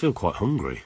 feel quite hungry.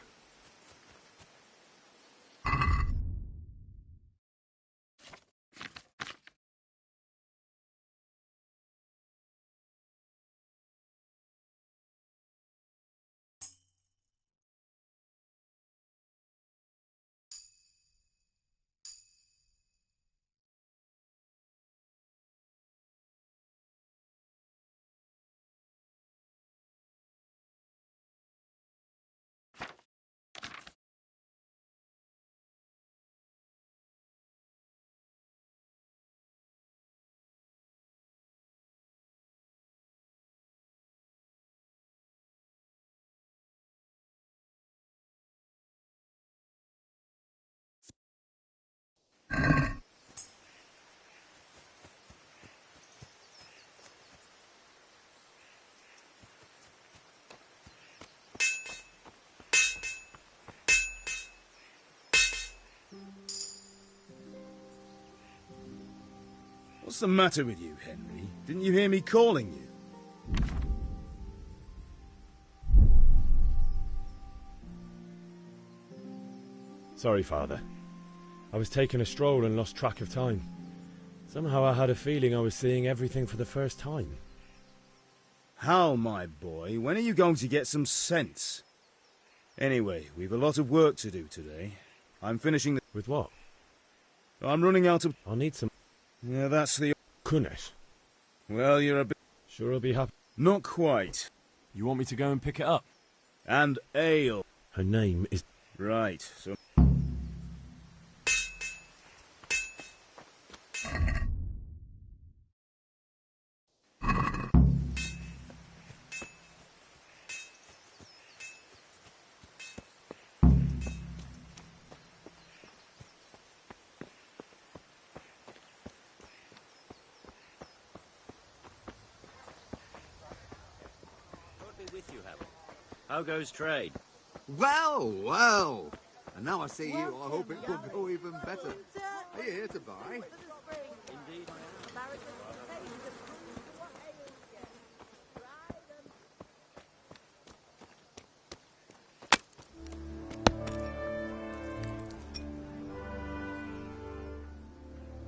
What's the matter with you, Henry? Didn't you hear me calling you? Sorry, Father. I was taking a stroll and lost track of time. Somehow I had a feeling I was seeing everything for the first time. Hal, my boy, when are you going to get some sense? Anyway, we've a lot of work to do today. I'm finishing the... With what? I'm running out of... I'll need some... Yeah, that's the... Kunnis. Well, you're a bit... Sure I'll be happy. Not quite. You want me to go and pick it up? And ale. Her name is... Right, so... How goes trade? Well, well. And now I see you, I hope it will go even better. Are you here to buy? Indeed.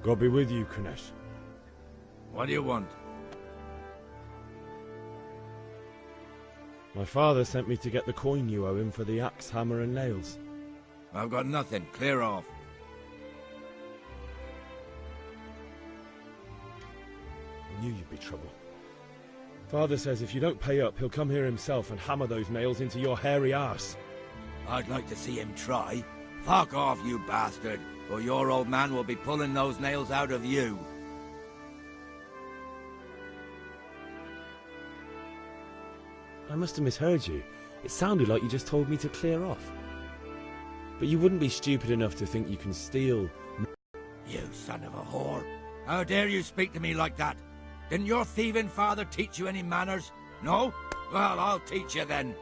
God be with you, Kunnis. What do you want? My father sent me to get the coin you owe him for the axe, hammer and nails. I've got nothing. Clear off. I knew you'd be trouble. Father says if you don't pay up, he'll come here himself and hammer those nails into your hairy arse. I'd like to see him try. Fuck off, you bastard, or your old man will be pulling those nails out of you. I must have misheard you. It sounded like you just told me to clear off. But you wouldn't be stupid enough to think you can steal... You son of a whore. How dare you speak to me like that? Didn't your thieving father teach you any manners? No? Well, I'll teach you then.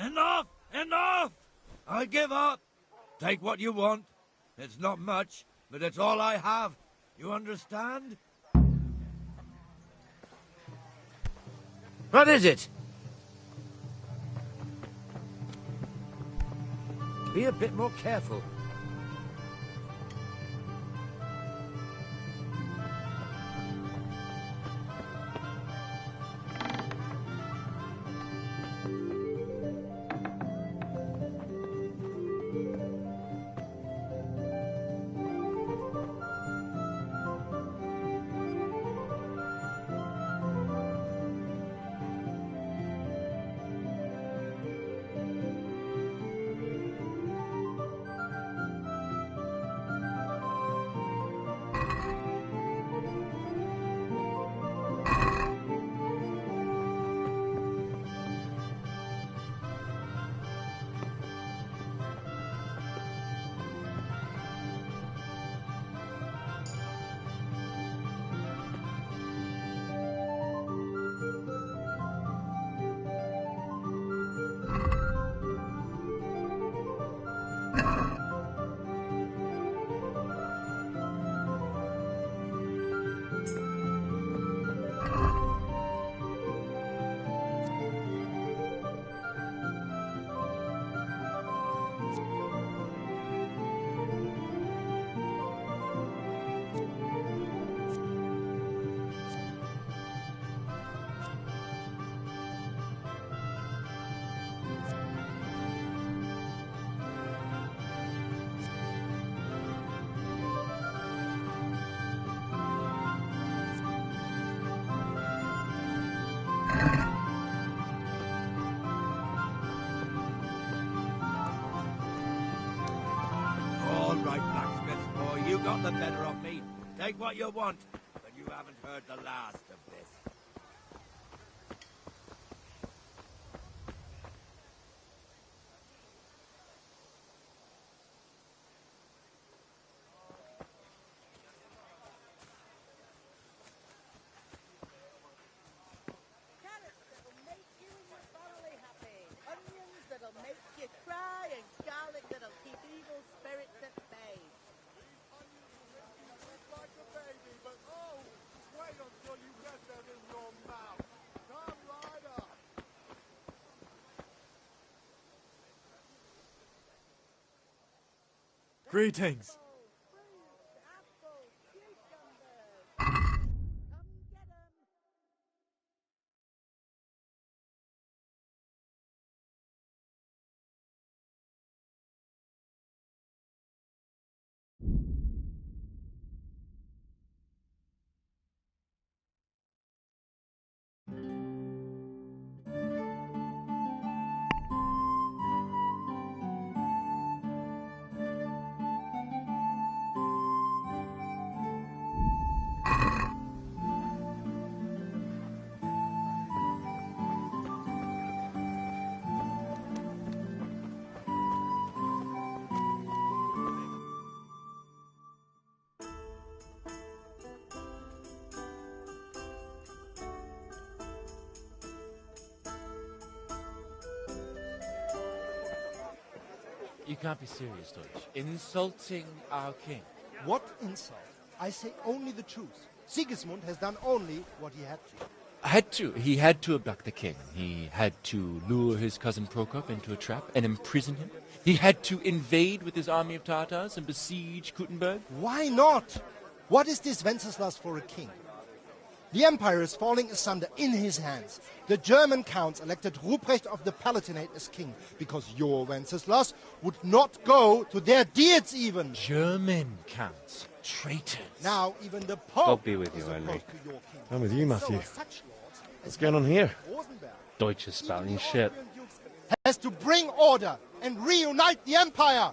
Enough! Enough! I give up. Take what you want. It's not much, but it's all I have. You understand? What is it? Be a bit more careful. got the better of me. Take what you want, but you haven't heard the last of this. Carrots that'll make you and your family happy. Onions that'll make you cry, and garlic that'll keep evil spirits at bay. Like a baby, but oh, wait until you get them in your mouth. Come right up. Greetings. Fruit, apples, cucumbers. Come get 'em. You can't be serious, Deutsch. Insulting our king. What insult? I say only the truth. Sigismund has done only what he had to. He had to abduct the king. He had to lure his cousin Prokop into a trap and imprison him. He had to invade with his army of Tartars and besiege Kuttenberg. Why not? What is this Wenceslas for a king? The empire is falling asunder in his hands. The German counts elected Ruprecht of the Palatinate as king because your Wenceslas would not go to their deeds even. German counts. Traitors. Now even the Pope God be with you, is Henry. opposed to your king. I'm with you, Matthew. So such lords as What's going on here? Rosenberg, Deutsch is spouting even the shit. Austrian dukes, has to bring order and reunite the empire.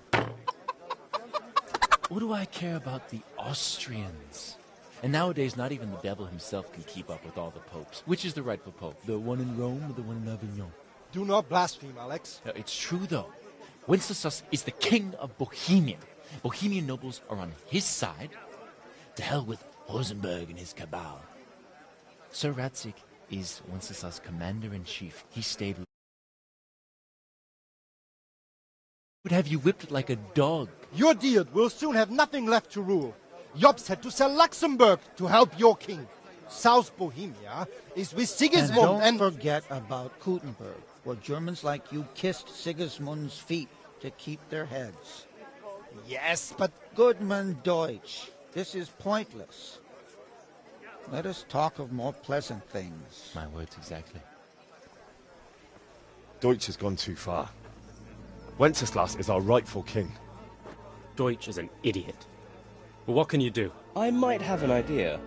What do I care about the Austrians? And nowadays, not even the devil himself can keep up with all the popes. Which is the rightful pope? The one in Rome or the one in Avignon? Do not blaspheme, Alex. No, it's true, though. Wenceslas is the king of Bohemia. Bohemian nobles are on his side. To hell with Rosenberg and his cabal. Sir Radzik is Wenceslas' commander-in-chief. He stayed... would have you whipped like a dog. Your Diet will soon have nothing left to rule. Jobbs had to sell Luxembourg to help your king. South Bohemia is with Sigismund and don't forget about Kuttenberg, where Germans like you kissed Sigismund's feet to keep their heads. Yes, but... Goodman Deutsch, this is pointless. Let us talk of more pleasant things. My words exactly. Deutsch has gone too far. Wenceslas is our rightful king. Deutsch is an idiot. But what can you do? I might have an idea.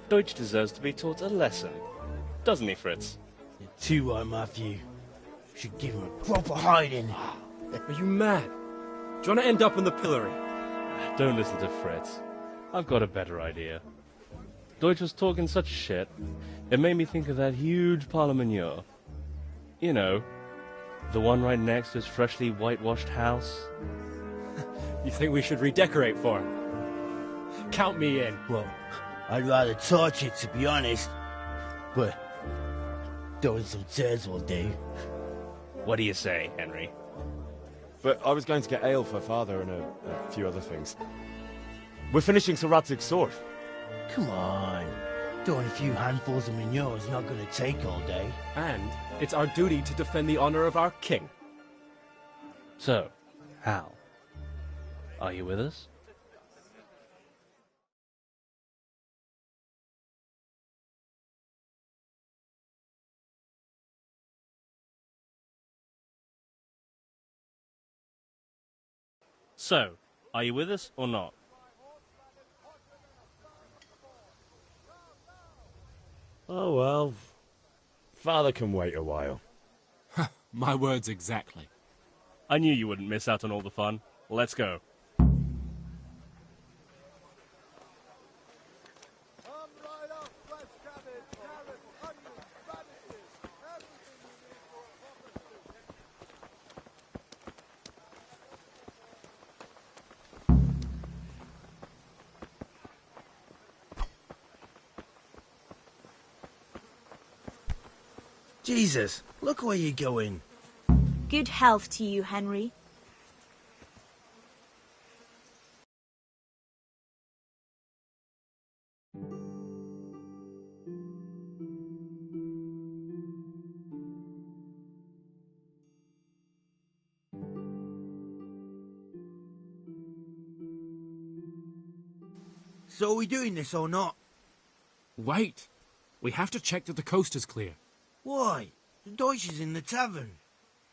Deutsch deserves to be taught a lesson. Doesn't he, Fritz? You're too right, Matthew. Should give him a proper hiding. Are you mad? Do you want to end up in the pillory? Don't listen to Fritz. I've got a better idea. Deutsch was talking such shit, it made me think of that huge parliament. You know, the one right next to his freshly whitewashed house. You think we should redecorate for him? Count me in. Well, I'd rather torch it, to be honest. But throwing some tears will do. What do you say, Henry? But I was going to get ale for father and a few other things. We're finishing Sir Radzig's sword. Come on. Throwing a few handfuls of manure is not going to take all day. And it's our duty to defend the honor of our king. So, Hal, are you with us? So, are you with us or not? Oh, well. Father can wait a while. My words exactly. I knew you wouldn't miss out on all the fun. Let's go. Jesus, look where you're going. Good health to you, Henry. So are we doing this or not? Wait. We have to check that the coast is clear. Why? The Deutsch is in the tavern.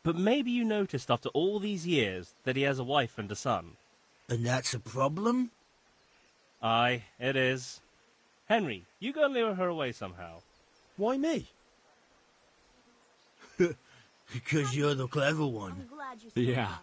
But maybe you noticed after all these years that he has a wife and a son. And that's a problem? Aye, it is. Henry, you go and lure her away somehow. Why me? Because you're the clever one. I'm glad you said Yeah. that.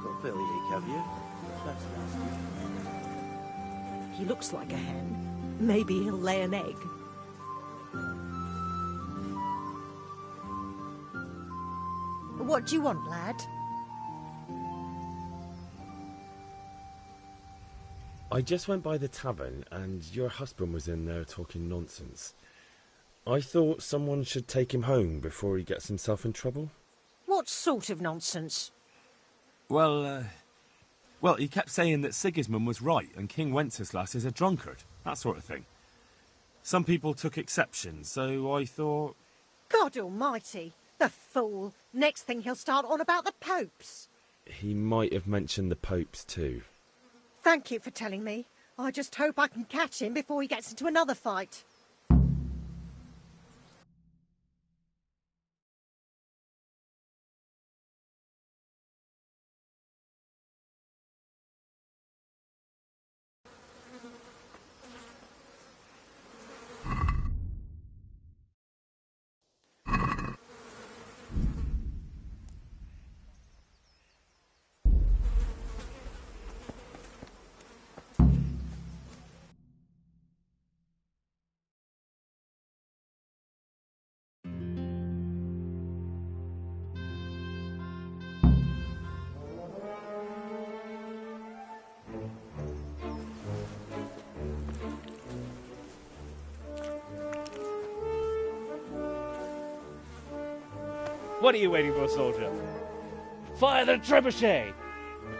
Got bellyache, have you? That's nasty. He looks like a hen. Maybe he'll lay an egg. What do you want, lad? I just went by the tavern and your husband was in there talking nonsense. I thought someone should take him home before he gets himself in trouble. What sort of nonsense? Well, he kept saying that Sigismund was right and King Wenceslas is a drunkard, that sort of thing. Some people took exception, so I thought... God almighty, the fool. Next thing he'll start on about the popes. He might have mentioned the popes too. Thank you for telling me. I just hope I can catch him before he gets into another fight. What are you waiting for, soldier? Fire the trebuchet!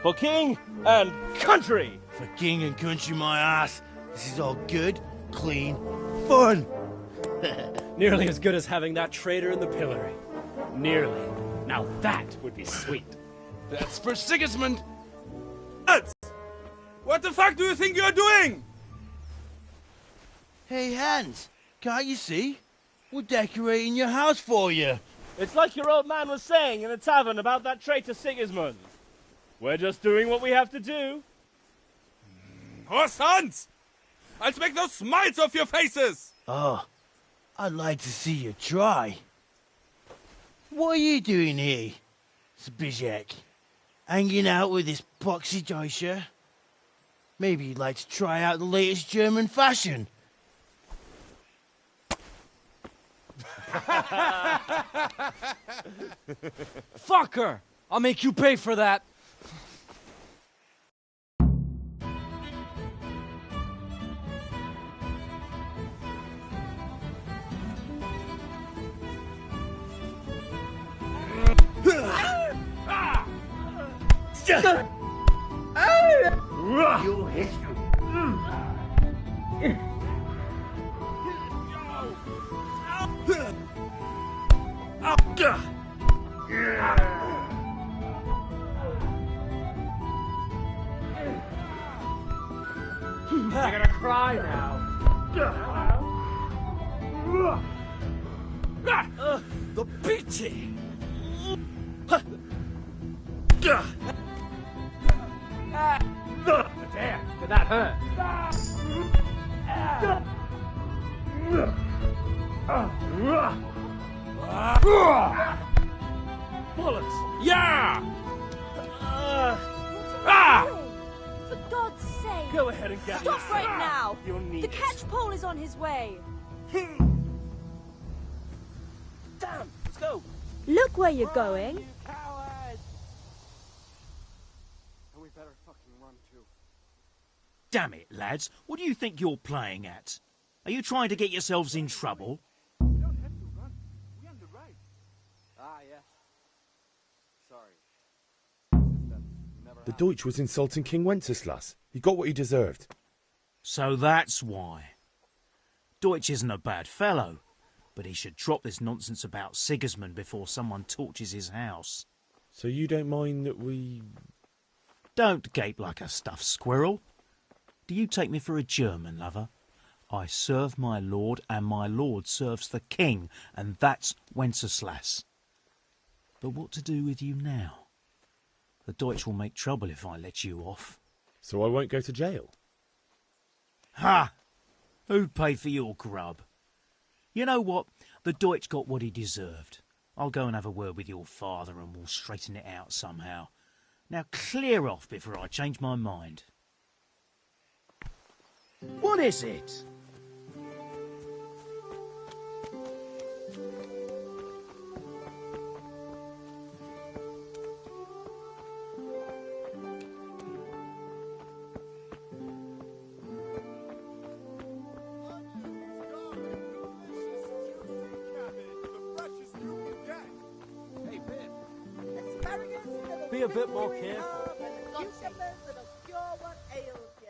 For king and country! For king and country, my ass. This is all good, clean, fun. Nearly as good as having that traitor in the pillory. Nearly. Now that would be sweet. That's for Sigismund! What the fuck do you think you're doing? Hey, Hans, can't you see? We're decorating your house for you. It's like your old man was saying in the tavern about that traitor Sigismund. We're just doing what we have to do. Horse Hans! I'll make those smiles off your faces! Oh, I'd like to see you try. What are you doing here, Zbyszek? Hanging out with this poxy Deutscher? Maybe you'd like to try out the latest German fashion. Fuck her! I'll make you pay for that! You history. You're gonna cry now. The pity! Damn, did that hurt? Bullets! Yeah! For God's sake! Go ahead and get Stop right now! You'll need The catch pole is on his way. Damn! Let's go! Look where you're going. And we better fucking run too. Damn it, lads. What do you think you're playing at? Are you trying to get yourselves in trouble? We don't have to run. We're on the right. Ah, yes. Sorry. The Deutsch was insulting King Wenceslas. He got what he deserved. So that's why. Deutsch isn't a bad fellow, but he should drop this nonsense about Sigismund before someone torches his house. So you don't mind that we... Don't gape like a stuffed squirrel. Do you take me for a German, lover? I serve my lord, and my lord serves the king, and that's Wenceslas. But what to do with you now? The Deutsch will make trouble if I let you off. So I won't go to jail? Ha! Who'd pay for your grub? You know what? The Deutsch got what he deserved. I'll go and have a word with your father and we'll straighten it out somehow. Now clear off before I change my mind. What is it? Be a bit more careful. Cucumbers that'll cure what ails you.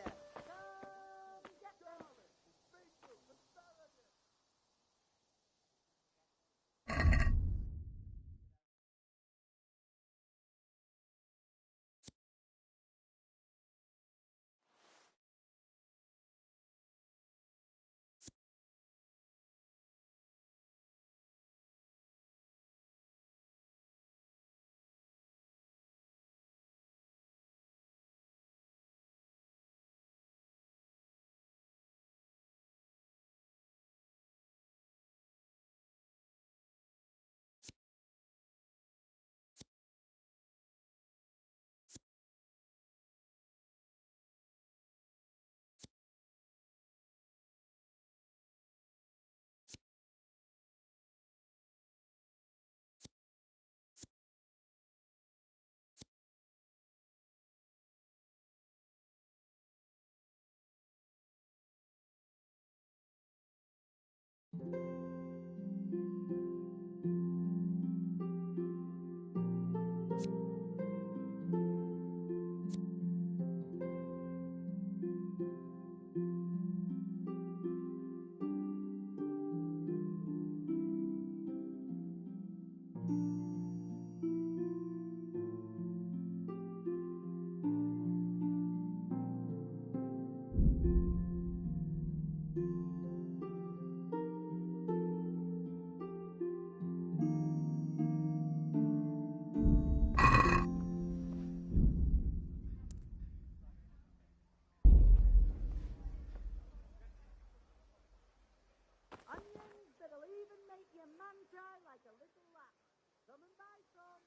Onions that'll even make your man cry like a little lamb. Come and buy some.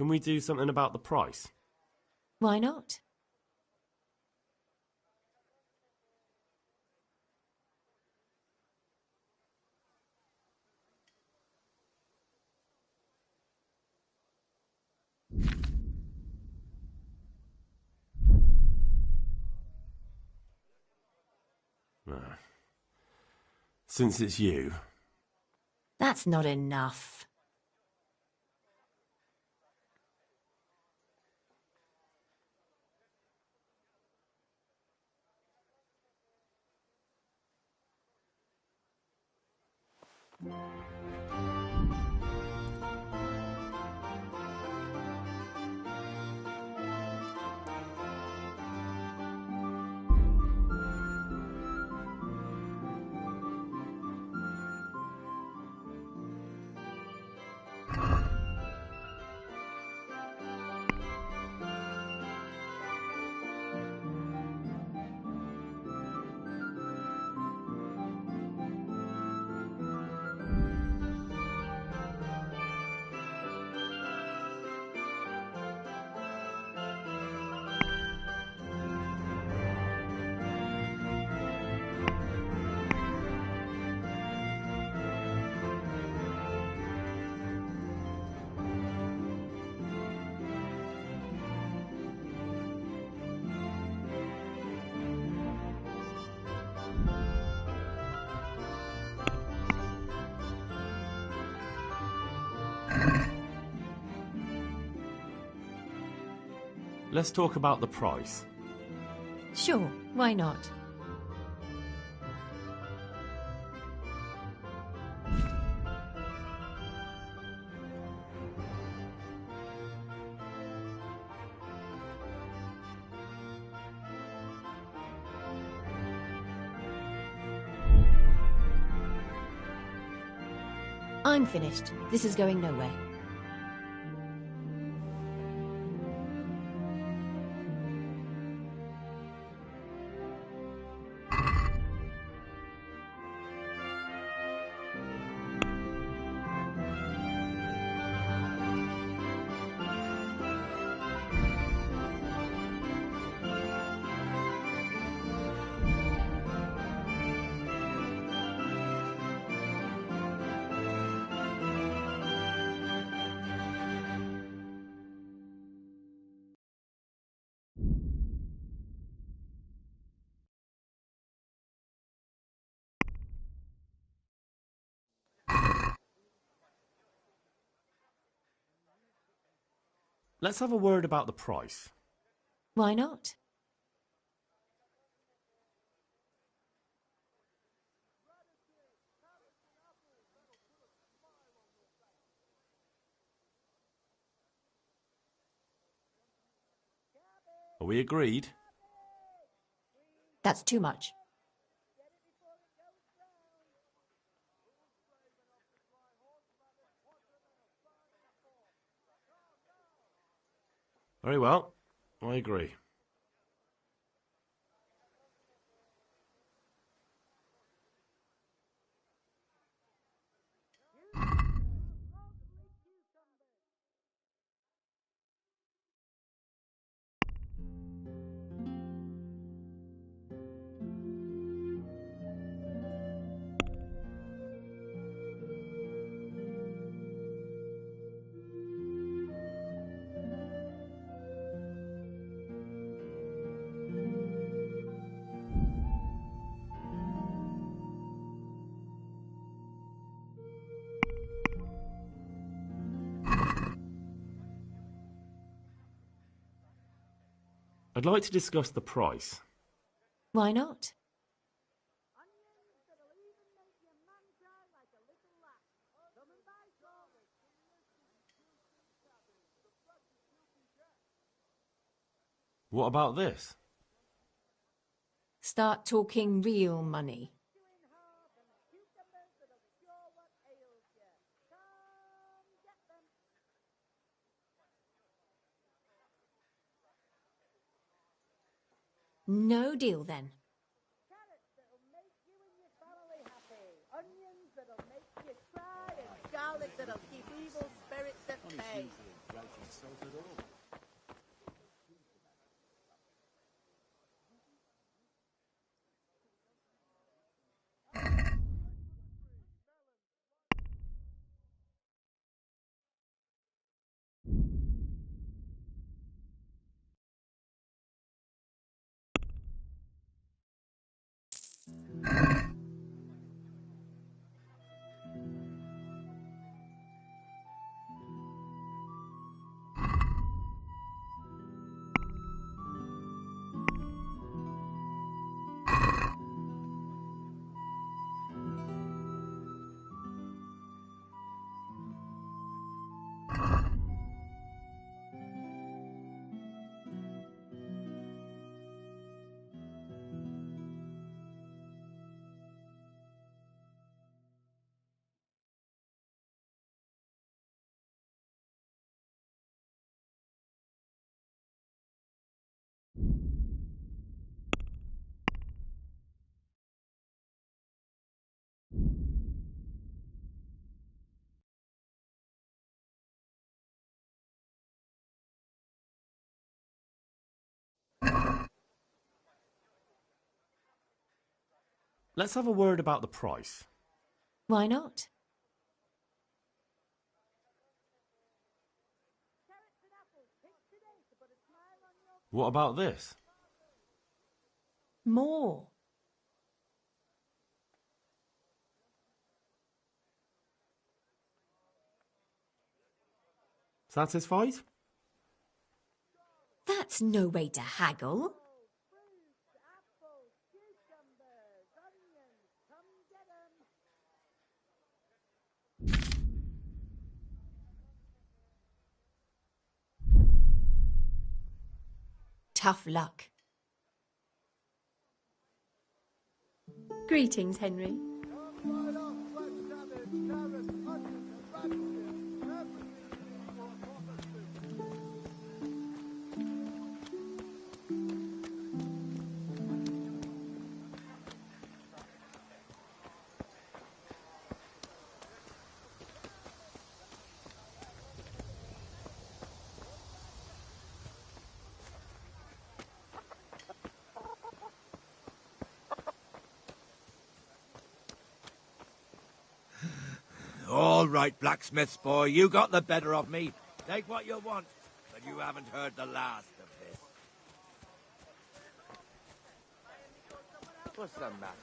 Can we do something about the price? Why not? Since it's you. That's not enough. Let's talk about the price. Sure, why not? I'm finished. This is going nowhere. Let's have a word about the price. Why not? Are we agreed? That's too much. Very well. I agree. I'd like to discuss the price. Why not? What about this? Start talking real money. No deal then. Carrots that'll make you and your family happy. Onions that'll make you cry, and garlic that'll keep evil spirits at bay. Let's have a word about the price. Why not? What about this? More. Satisfied? That's no way to haggle. Tough luck. Greetings, Henry. All right, blacksmith's boy, you got the better of me. Take what you want, but you haven't heard the last of this. What's the matter?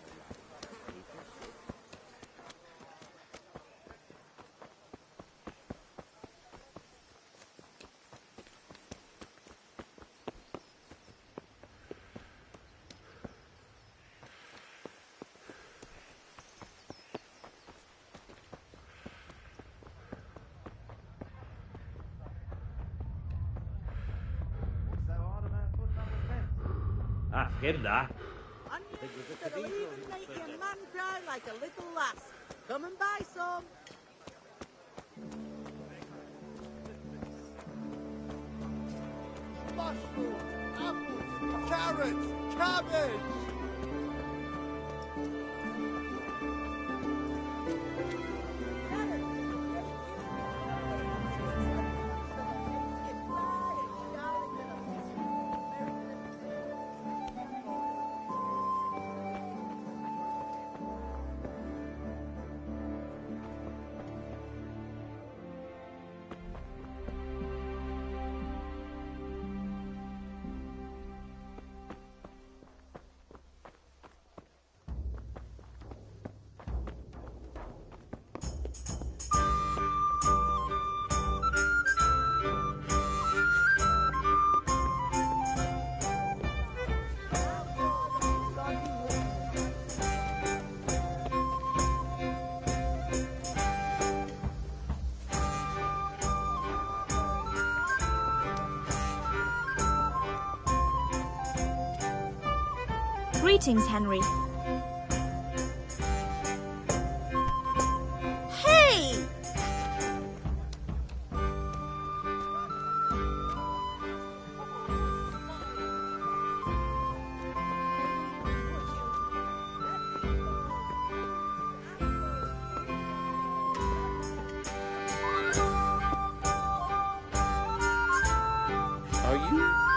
Ah, forget that. Onions that'll even make your man cry like a little lass. Come and buy some. Mushrooms, apples, carrots, cabbage. Greetings, Henry. Hey!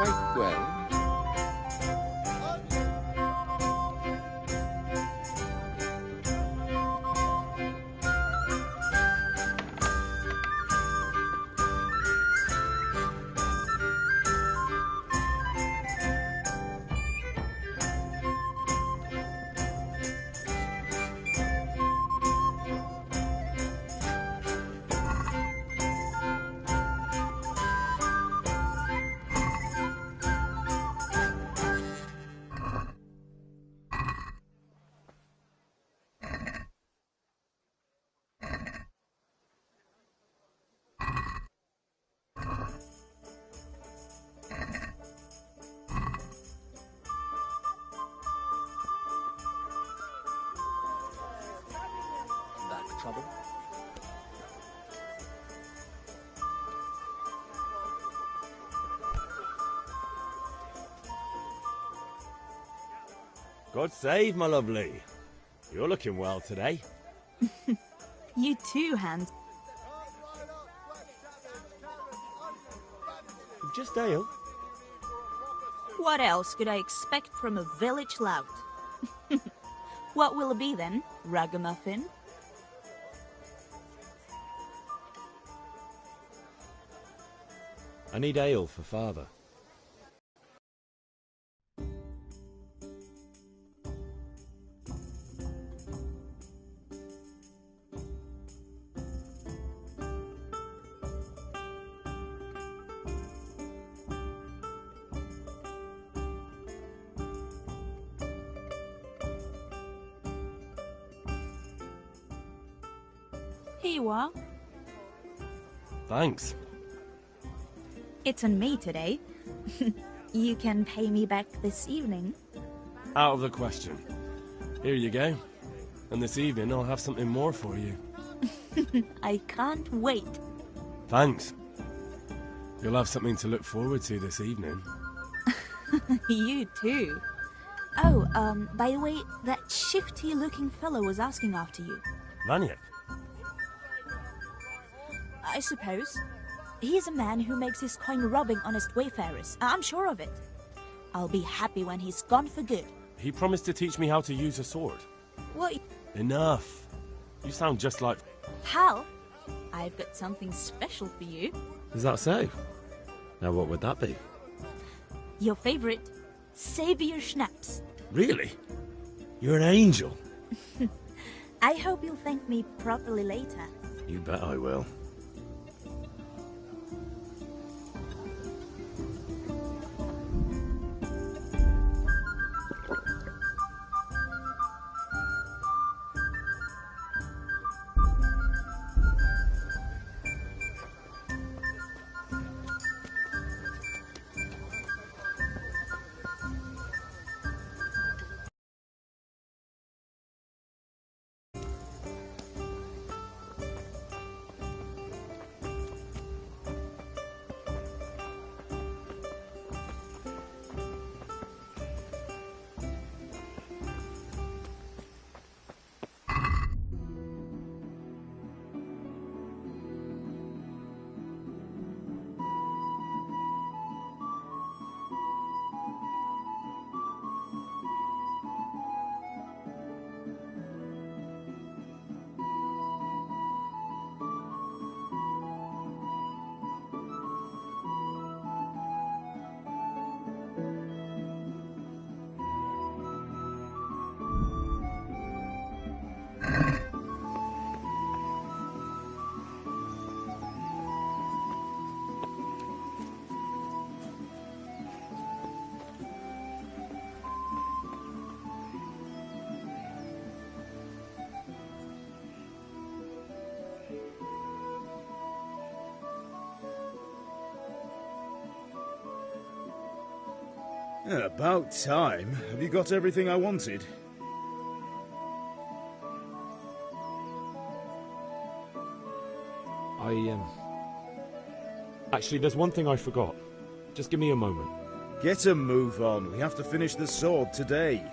quite well. Back trouble? God save, my lovely. You're looking well today. You too, Hans. Just ale. What else could I expect from a village lout? What will it be then, ragamuffin? I need ale for father. Here you are. Thanks. It's on me today. You can pay me back this evening. Out of the question. Here you go. And this evening I'll have something more for you. I can't wait. Thanks. You'll have something to look forward to this evening. You too. Oh, by the way, that shifty-looking fellow was asking after you. Vanya? I suppose. He's a man who makes his coin robbing honest wayfarers. I'm sure of it. I'll be happy when he's gone for good. He promised to teach me how to use a sword. What? Enough. You sound just like... Hal, I've got something special for you. Is that so? Now what would that be? Your favorite, Savior Schnapps. Really? You're an angel. I hope you'll thank me properly later. You bet I will. About time. Have you got everything I wanted? Actually, there's one thing I forgot. Just give me a moment. Get a move on. We have to finish the sword today.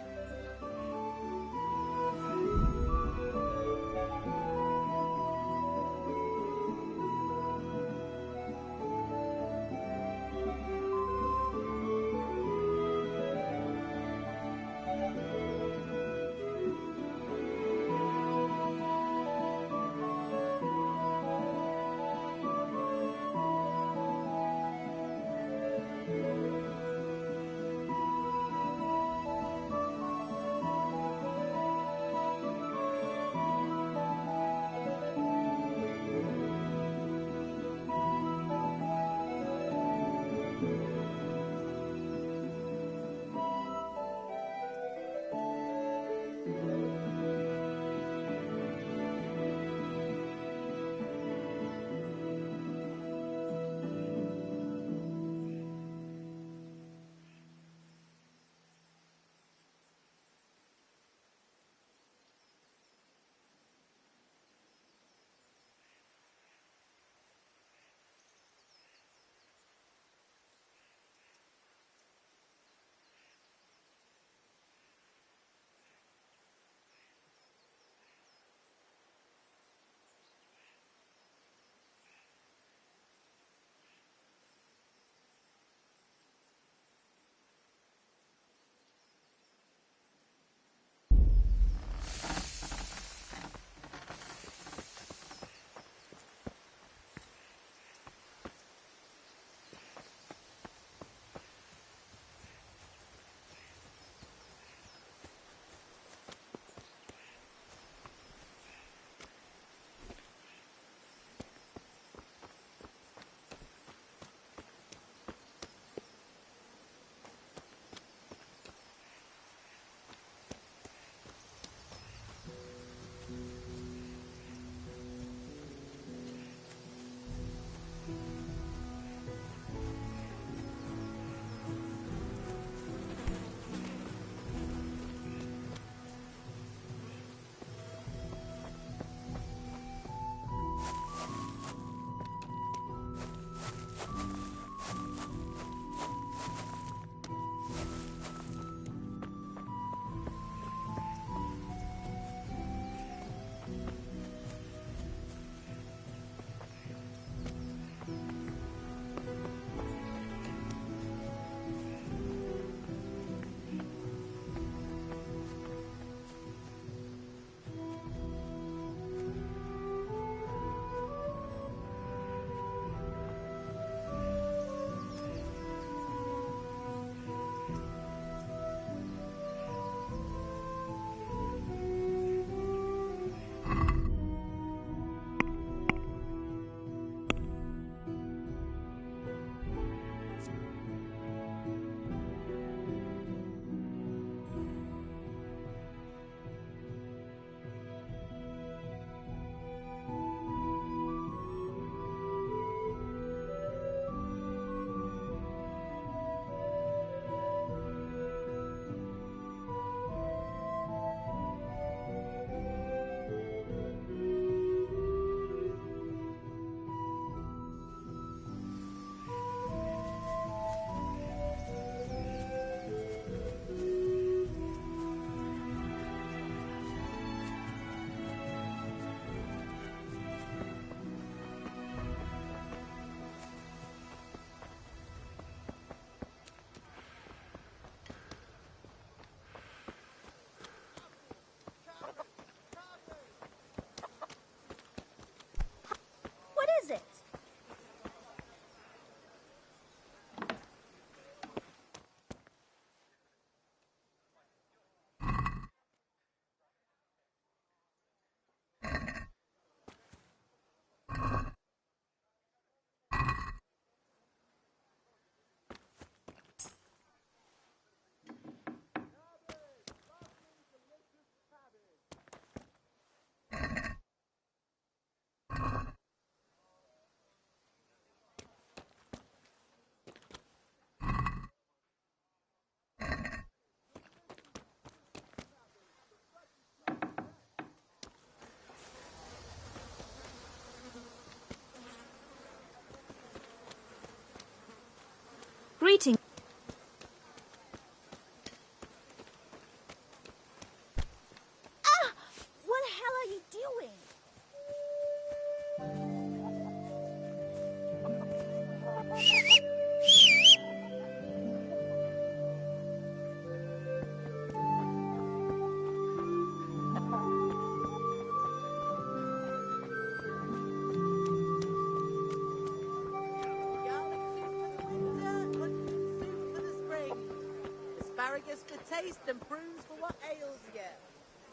the taste and prunes for what ails you.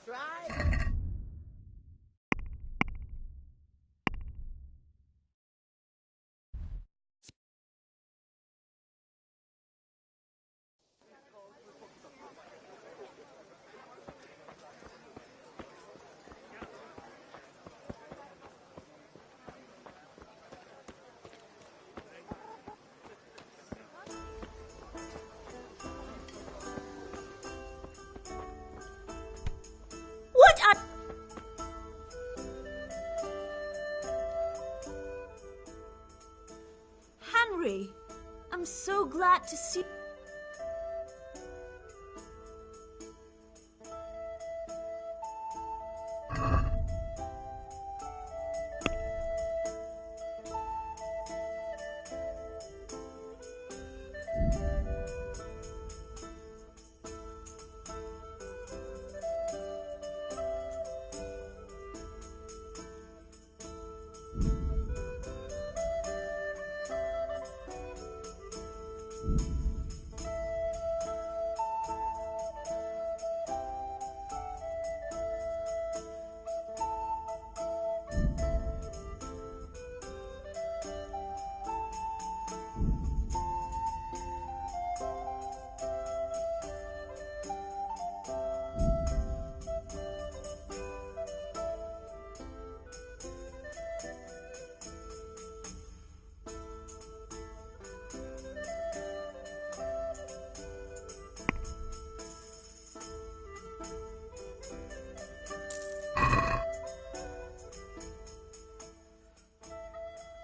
Try. What are... Henry, I'm so glad to see...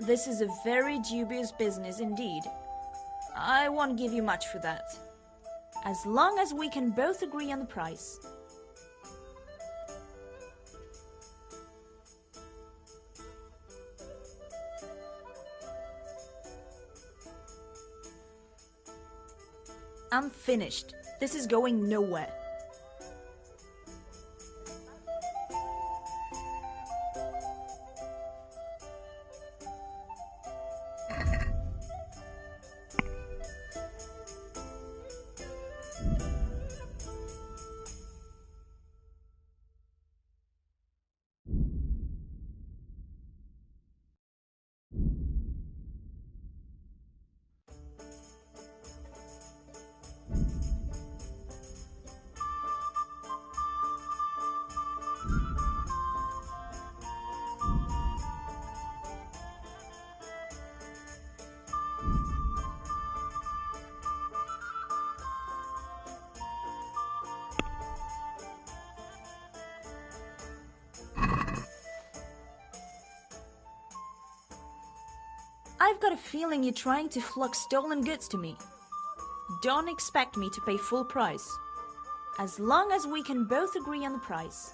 This is a very dubious business indeed. I won't give you much for that. As long as we can both agree on the price. I'm finished. This is going nowhere. I've got a feeling you're trying to flog stolen goods to me. Don't expect me to pay full price. As long as we can both agree on the price.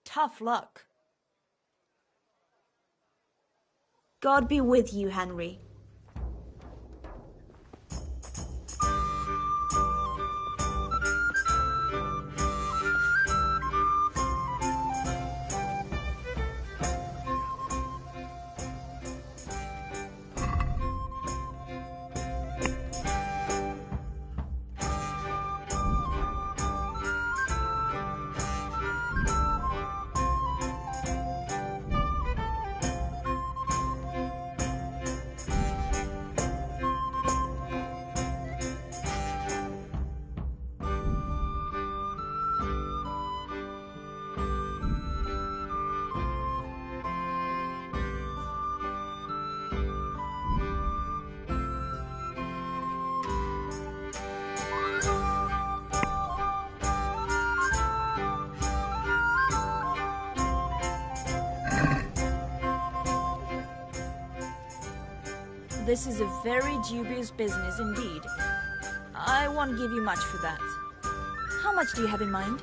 Tough luck. God be with you, Henry. This is a very dubious business indeed. I won't give you much for that. How much do you have in mind?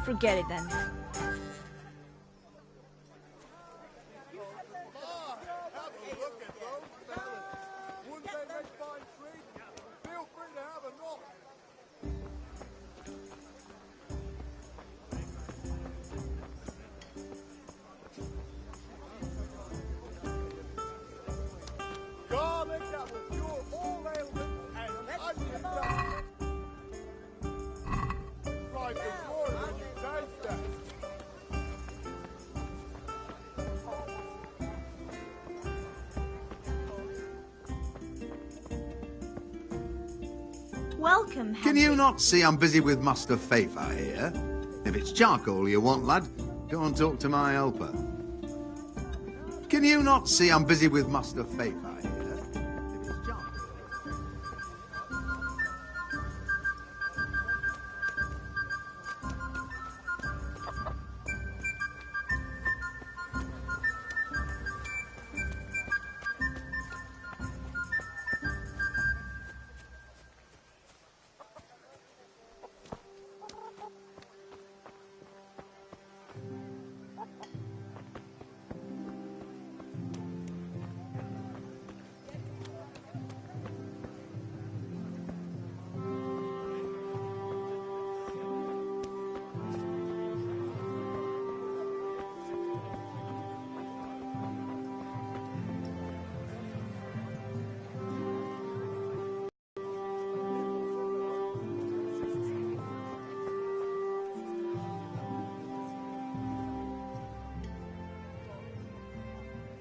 Forget it then. Garlic that will cure all ailments and onions that try to glory when you taste them. Welcome, Can you not see I'm busy with Master Favor here? If it's charcoal you want, lad, go and talk to my helper. Can you not see I'm busy with Master Favor here? If it's charcoal.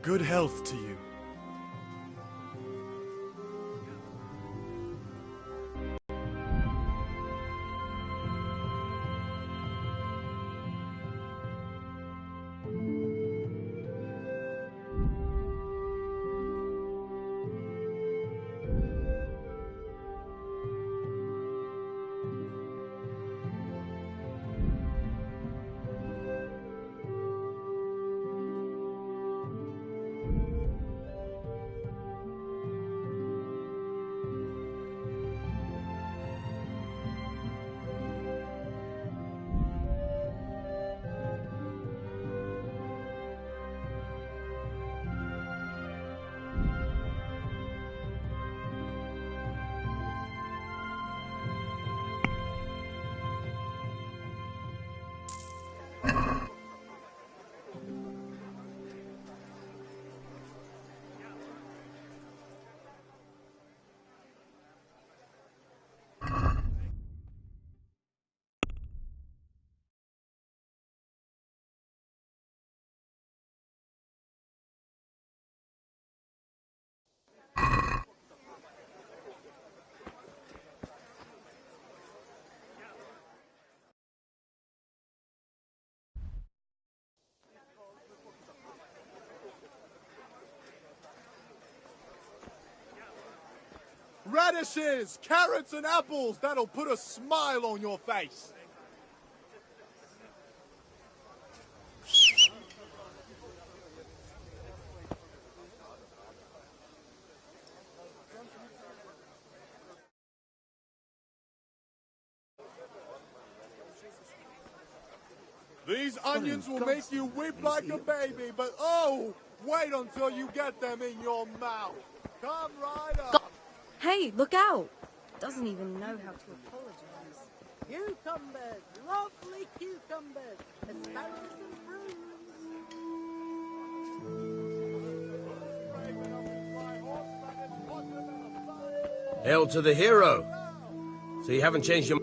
Good health to you. Radishes, carrots and apples, that'll put a smile on your face. These onions will make you weep like a baby, but oh, wait until you get them in your mouth. Come right up. Hey, look out! Doesn't even know how to apologize. Cucumbers, lovely cucumbers, asparagus and prunes. Hail to the hero. So you haven't changed your...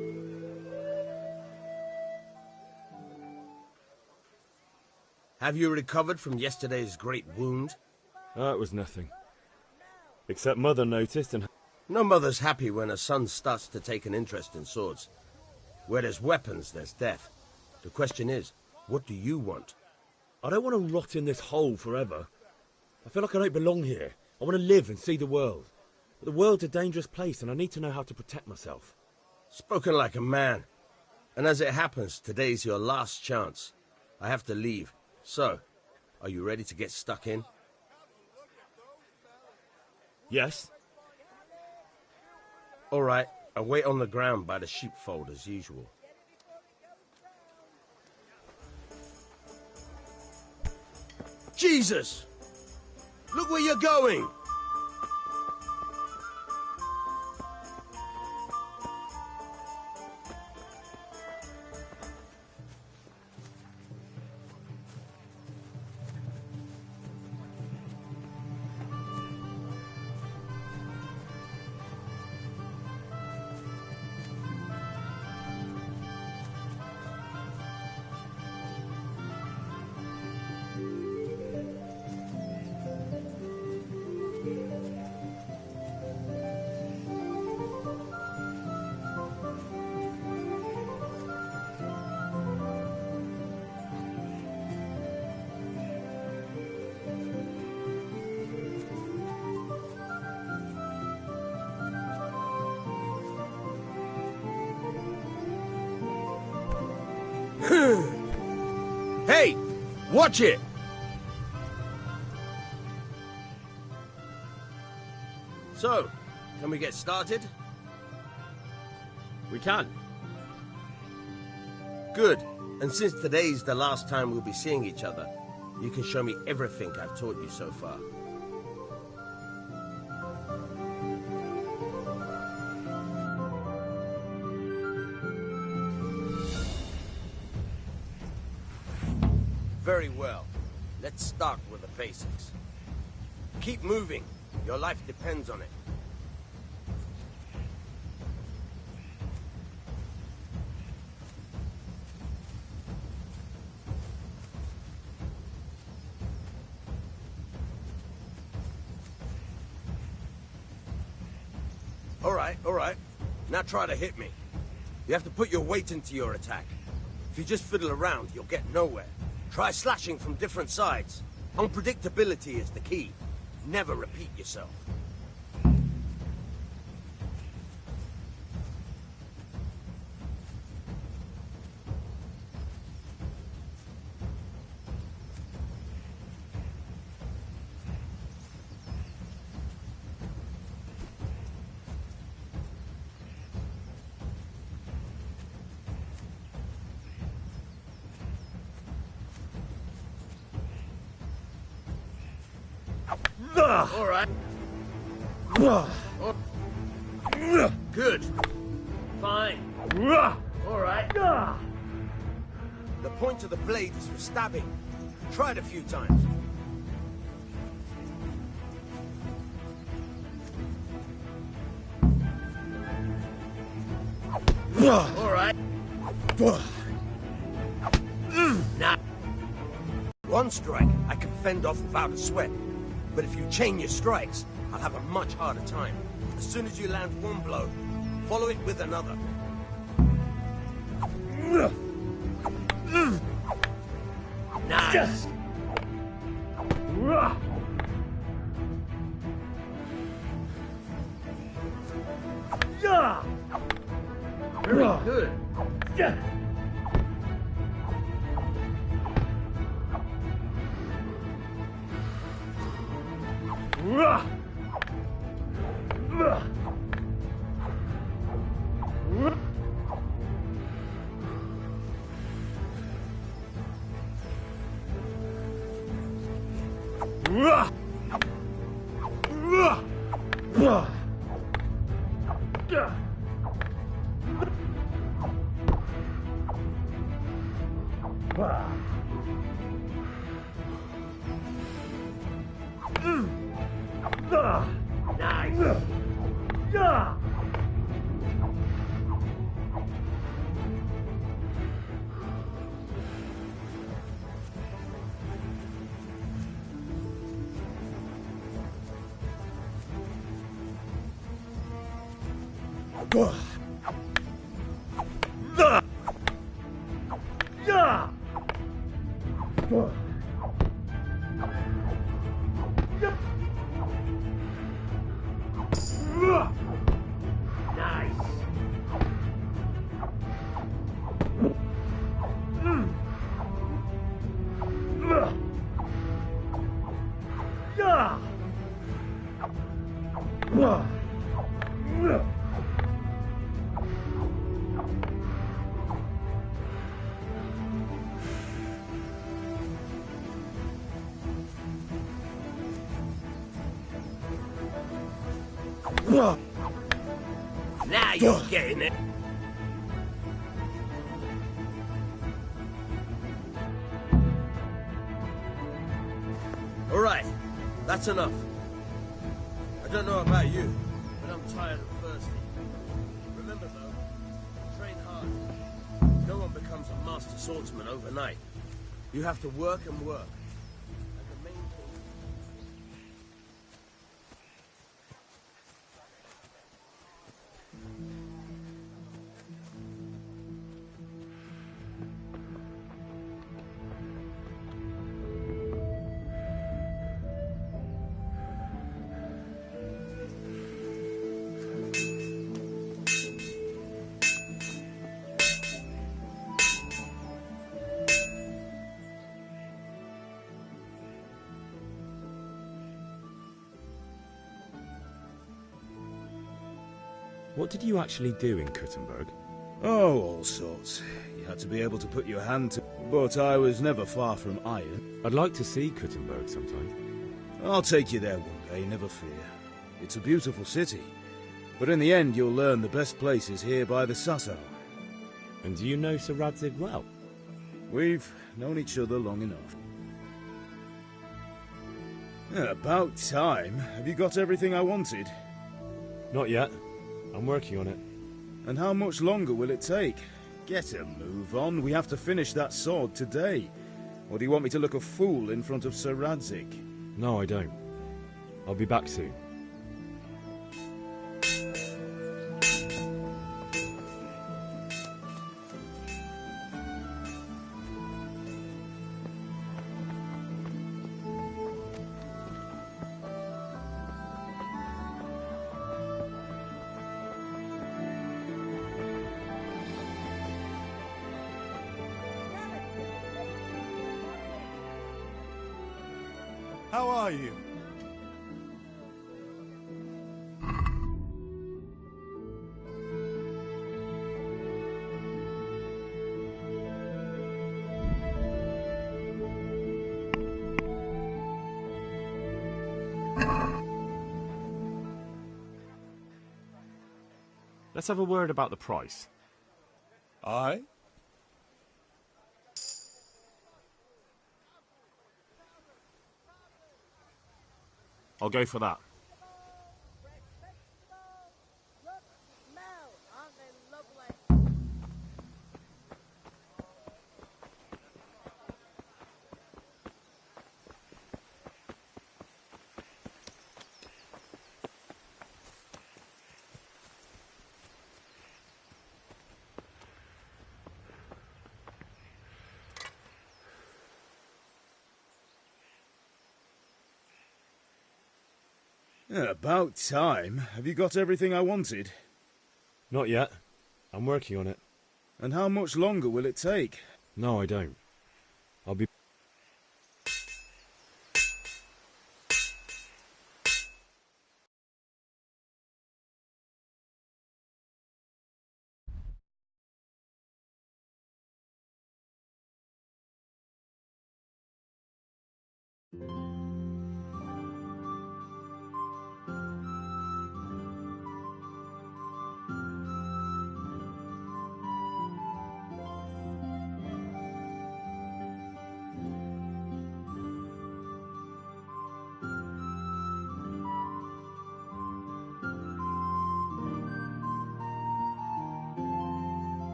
Have you recovered from yesterday's great wound? It was nothing. Except Mother noticed and... No mother's happy when a son starts to take an interest in swords. Where there's weapons, there's death. The question is, what do you want? I don't want to rot in this hole forever. I feel like I don't belong here. I want to live and see the world. But the world's a dangerous place and I need to know how to protect myself. Spoken like a man. And as it happens, today's your last chance. I have to leave. So, are you ready to get stuck in? Yes. All right, I'll wait on the ground by the sheepfold as usual. Jesus! Look where you're going! Hey! Watch it! So, can we get started? We can. Good. And since today's the last time we'll be seeing each other, you can show me everything I've taught you so far. Very well. Let's start with the basics. Keep moving. Your life depends on it. All right. Now try to hit me. You have to put your weight into your attack. If you just fiddle around, you'll get nowhere. Try slashing from different sides. Unpredictability is the key. Never repeat yourself. All right. Good. Fine. All right. The point of the blade is for stabbing. Try it a few times. All right. Now, one strike I can fend off without a sweat. But if you chain your strikes, I'll have a much harder time. As soon as you land one blow, follow it with another. Nice. Very good. Now you're getting it. All right, that's enough. I don't know about you, but I'm tired and thirsty. Remember though, train hard. No one becomes a master swordsman overnight. You have to work and work. And the main thing... What did you actually do in Kuttenberg? Oh, all sorts. You had to be able to put your hand to... But I was never far from iron. I'd like to see Kuttenberg sometime. I'll take you there one day, never fear. It's a beautiful city. But in the end, you'll learn the best place is here by the Sasso. And do you know Sir Radzig well? We've known each other long enough. About time. Have you got everything I wanted? Not yet. I'm working on it. And how much longer will it take? Get a move on. We have to finish that sword today. Or do you want me to look a fool in front of Sir Radzig? No, I don't. I'll be back soon. How are you? Let's have a word about the price. Aye? I'll go for that. About time. Have you got everything I wanted? Not yet. I'm working on it. And how much longer will it take? No, I don't. I'll be...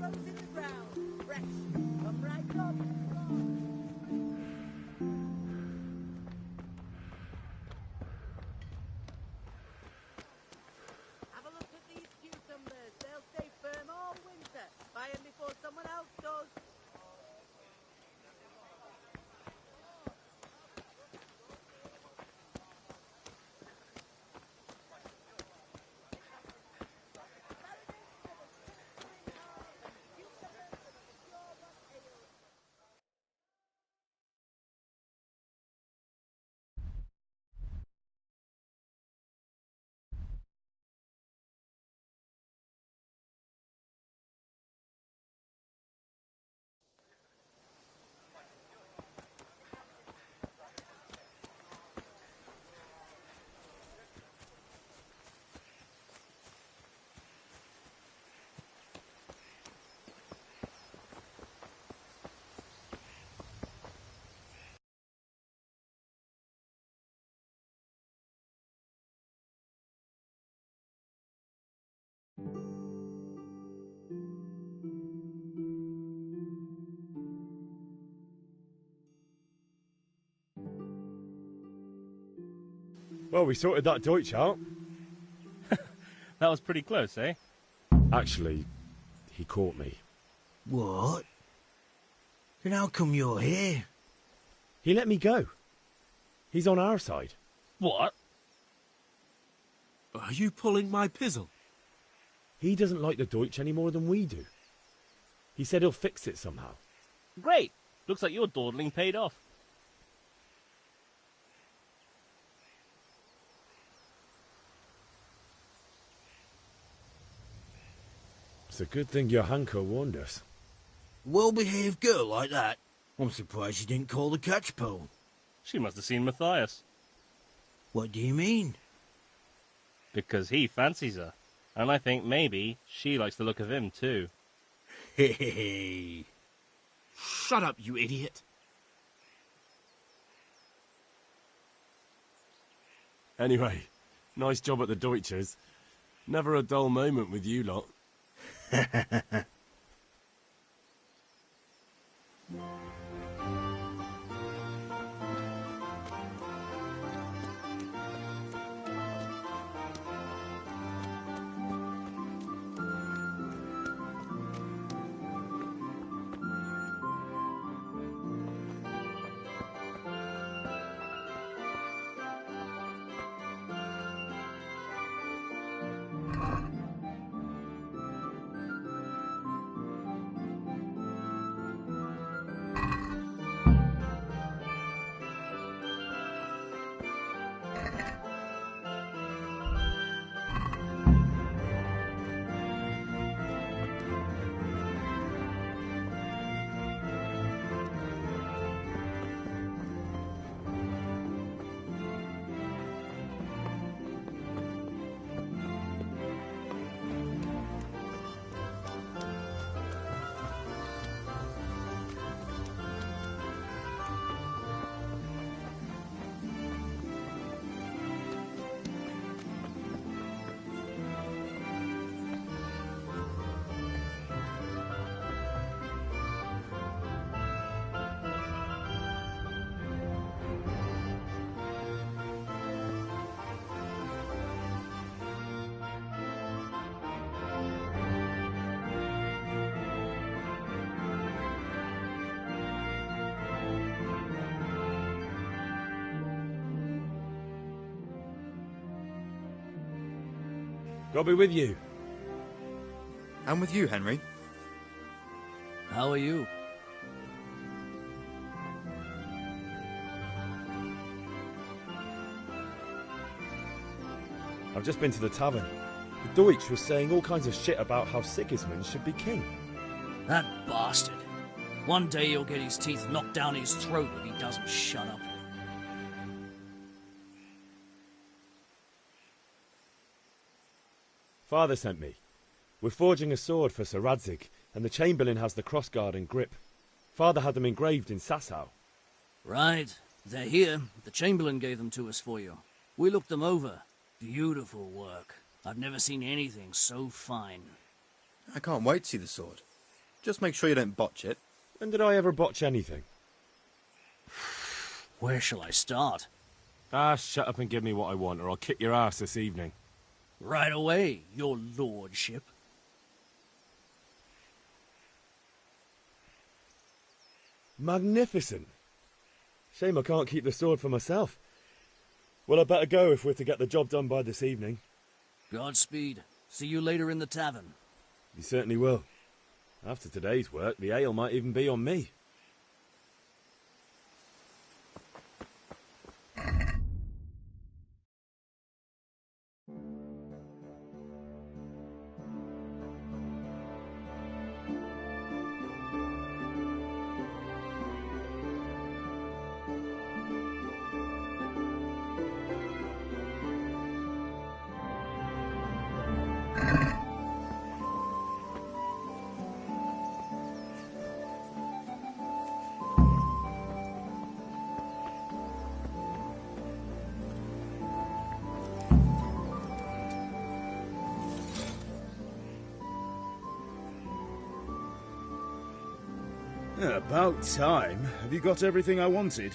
grows in the ground. Fresh. Come right up. Have a look at these cucumbers. They'll stay firm all winter. Buy them before someone else does. Well, we sorted that Deutsch out. That was pretty close, eh? Actually, he caught me. What? Then how come you're here? He let me go. He's on our side. What? Are you pulling my pizzle? He doesn't like the Deutsch any more than we do. He said he'll fix it somehow. Great. Looks like your dawdling paid off. It's a good thing your Hanko warned us. Well-behaved girl like that. I'm surprised she didn't call the catch pole. She must have seen Matthias. What do you mean? Because he fancies her. And I think maybe she likes the look of him too. Hey. Shut up, you idiot. Anyway, nice job at the Deutschers. Never a dull moment with you lot. God be with you. And with you, Henry. How are you? I've just been to the tavern. The Deutsch was saying all kinds of shit about how Sigismund should be king. That bastard. One day he'll get his teeth knocked down his throat if he doesn't shut up. Father sent me. We're forging a sword for Sir Radzig, and the Chamberlain has the crossguard and grip. Father had them engraved in Sasau. Right. They're here. The Chamberlain gave them to us for you. We looked them over. Beautiful work. I've never seen anything so fine. I can't wait to see the sword. Just make sure you don't botch it. When did I ever botch anything? Where shall I start? Ah, shut up and give me what I want, or I'll kick your ass this evening. Right away, your lordship. Magnificent. Shame I can't keep the sword for myself. Well, I better go if we're to get the job done by this evening. Godspeed. See you later in the tavern. You certainly will. After today's work, the ale might even be on me. About time. Have you got everything I wanted?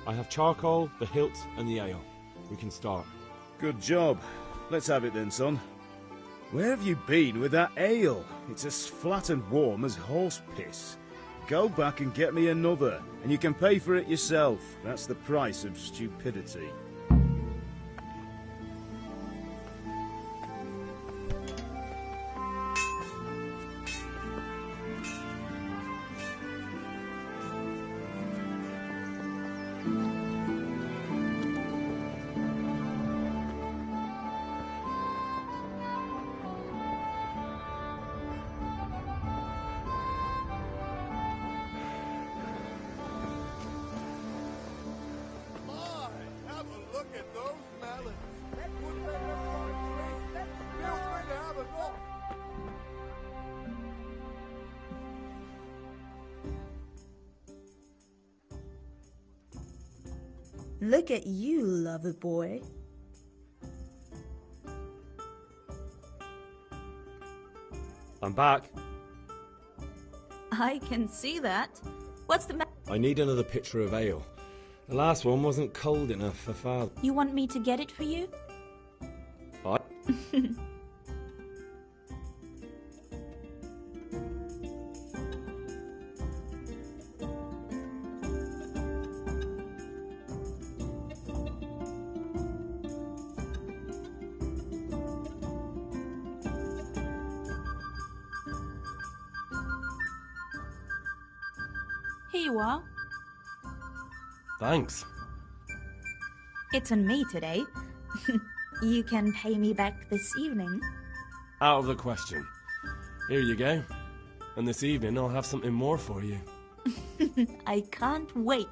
I have charcoal, the hilt, and the ale. We can start. Good job. Let's have it then, son. Where have you been with that ale? It's as flat and warm as horse piss. Go back and get me another, and you can pay for it yourself. That's the price of stupidity. Look at you, lover boy. I'm back. I can see that. What's the matter? I need another pitcher of ale. The last one wasn't cold enough for Father. You want me to get it for you? I... Here you are. Thanks. It's on me today. You can pay me back this evening. Out of the question. Here you go. And this evening I'll have something more for you. I can't wait.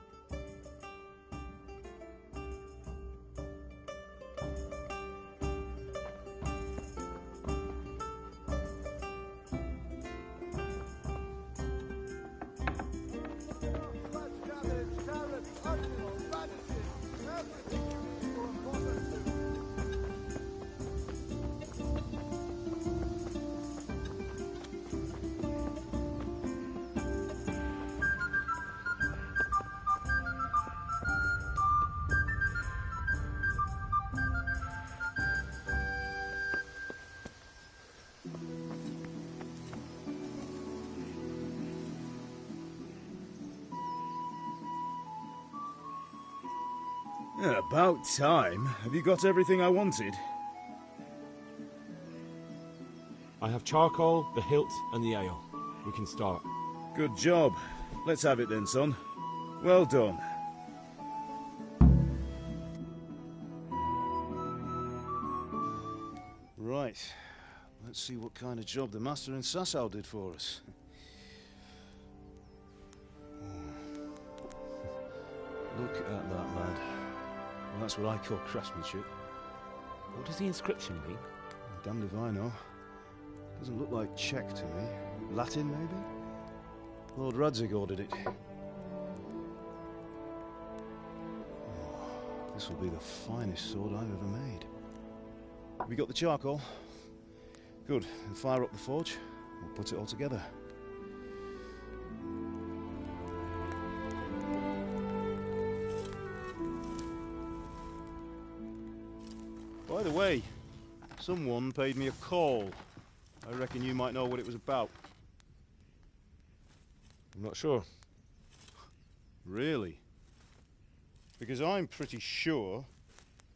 About time. Have you got everything I wanted? I have charcoal, the hilt, and the ale. We can start. Good job. Let's have it then, son. Well done. Right. Let's see what kind of job the master in Sasau did for us. Look at that, lad. Well, that's what I call craftsmanship. What does the inscription mean? Damned if I know. Doesn't look like Czech to me. Latin, maybe? Lord Radzig ordered it. Oh, this will be the finest sword I've ever made. Have you got the charcoal? Good. Then fire up the forge. We'll put it all together. By the way, someone paid me a call. I reckon you might know what it was about. I'm not sure. Really? Because I'm pretty sure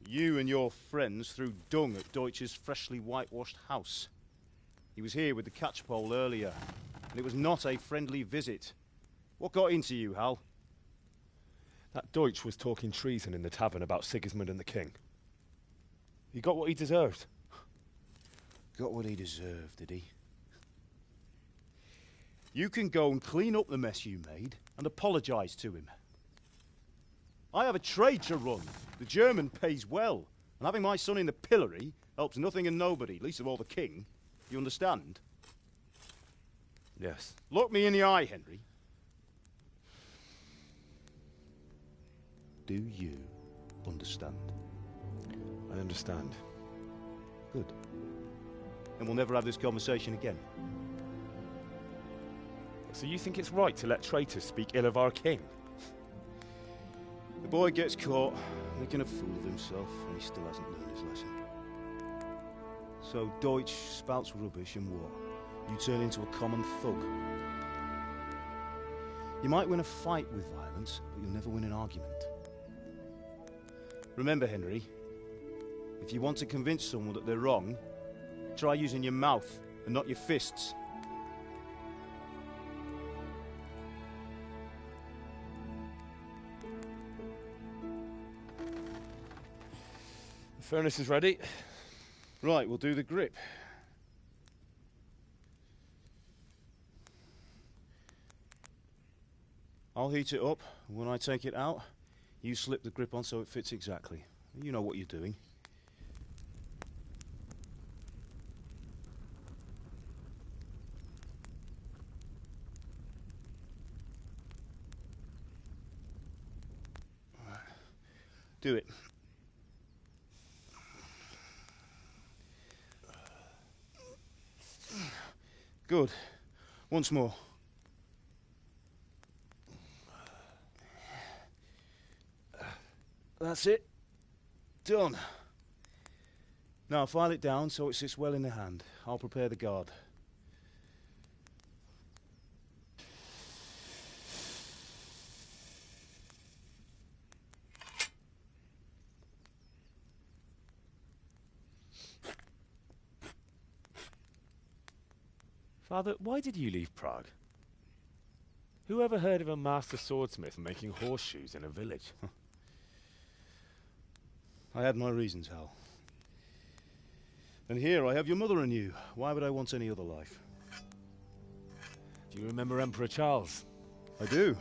you and your friends threw dung at Deutsch's freshly whitewashed house. He was here with the catchpole earlier, and it was not a friendly visit. What got into you, Hal? That Deutsch was talking treason in the tavern about Sigismund and the king. He got what he deserved. Got what he deserved, did he? You can go and clean up the mess you made and apologise to him. I have a trade to run. The German pays well, and having my son in the pillory helps nothing and nobody, least of all the king. You understand? Yes. Look me in the eye, Henry. Do you understand? I understand. Good. And we'll never have this conversation again. So you think it's right to let traitors speak ill of our king? The boy gets caught, making a fool of himself, and he still hasn't learned his lesson. So Deutsch spouts rubbish and war. You turn into a common thug. You might win a fight with violence, but you'll never win an argument. Remember, Henry, if you want to convince someone that they're wrong, try using your mouth and not your fists. The furnace is ready. Right, we'll do the grip. I'll heat it up, and when I take it out, you slip the grip on so it fits exactly. You know what you're doing. Right. Do it. Good. Once more. That's it. Done. Now file it down so it sits well in the hand. I'll prepare the guard. Father, why did you leave Prague? Who ever heard of a master swordsmith making horseshoes in a village? I had my reasons, Hal. And here I have your mother and you. Why would I want any other life? Do you remember Emperor Charles? I do.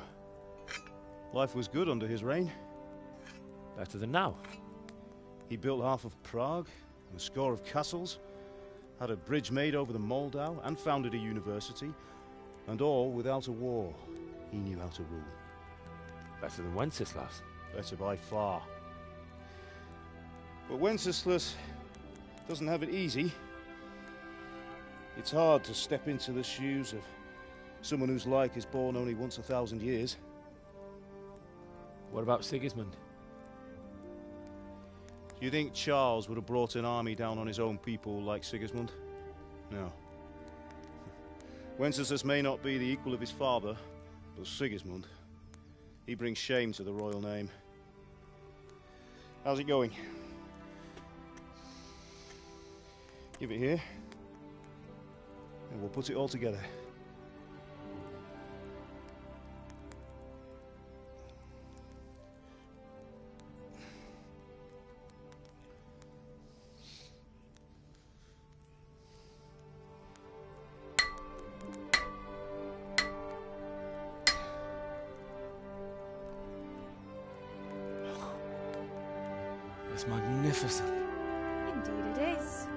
Life was good under his reign. Better than now. He built half of Prague, and a score of castles, had a bridge made over the Moldau, and founded a university, and all without a war. He knew how to rule. Better than Wenceslas. Better by far. But Wenceslas doesn't have it easy. It's hard to step into the shoes of someone whose like is born only once 1,000 years. What about Sigismund? Do you think Charles would have brought an army down on his own people like Sigismund? No. Wenceslas may not be the equal of his father, but Sigismund, he brings shame to the royal name. How's it going? Give it here, and we'll put it all together. It's magnificent. Indeed it is.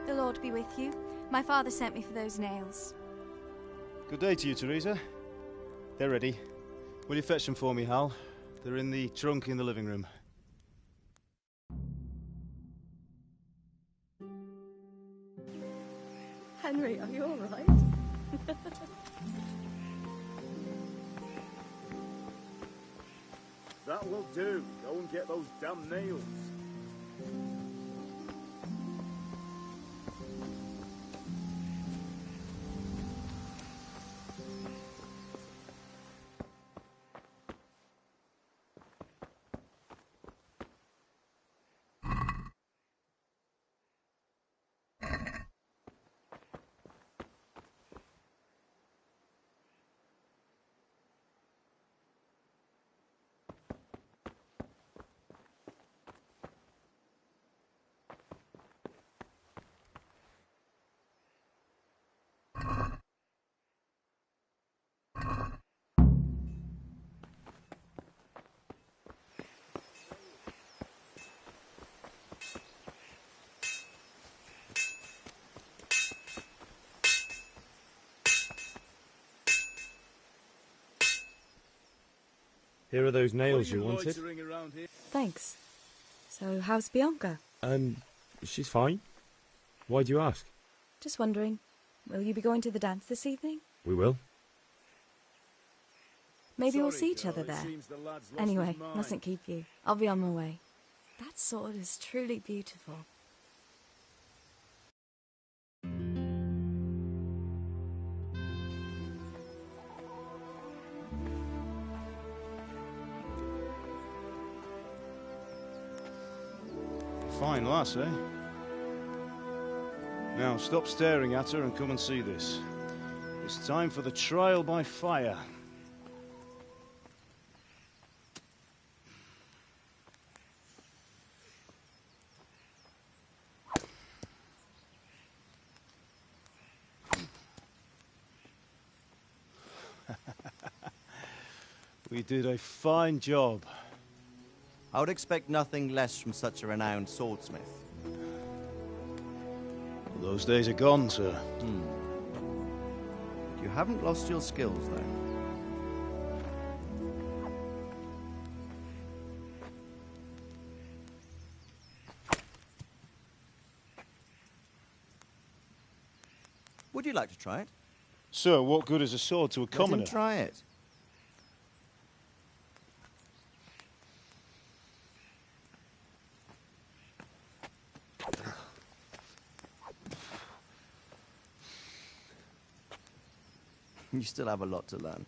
The Lord be with you. My father sent me for those nails. Good day to you, Teresa. They're ready. Will you fetch them for me, Hal? They're in the trunk in the living room. Henry, are you alright? That will do. Go and get those damn nails. Here are those nails you wanted. Thanks. So, how's Bianca? She's fine. Why do you ask? Just wondering, will you be going to the dance this evening? We will. Maybe we'll see each other there. Anyway, mustn't keep you. I'll be on my way. That sword is truly beautiful. Fine lass, eh? Now, stop staring at her and come and see this. It's time for the trial by fire. We did a fine job. I would expect nothing less from such a renowned swordsmith. Those days are gone, sir. You haven't lost your skills, though. Would you like to try it? Sir, what good is a sword to a commoner? Let him try it. You still have a lot to learn.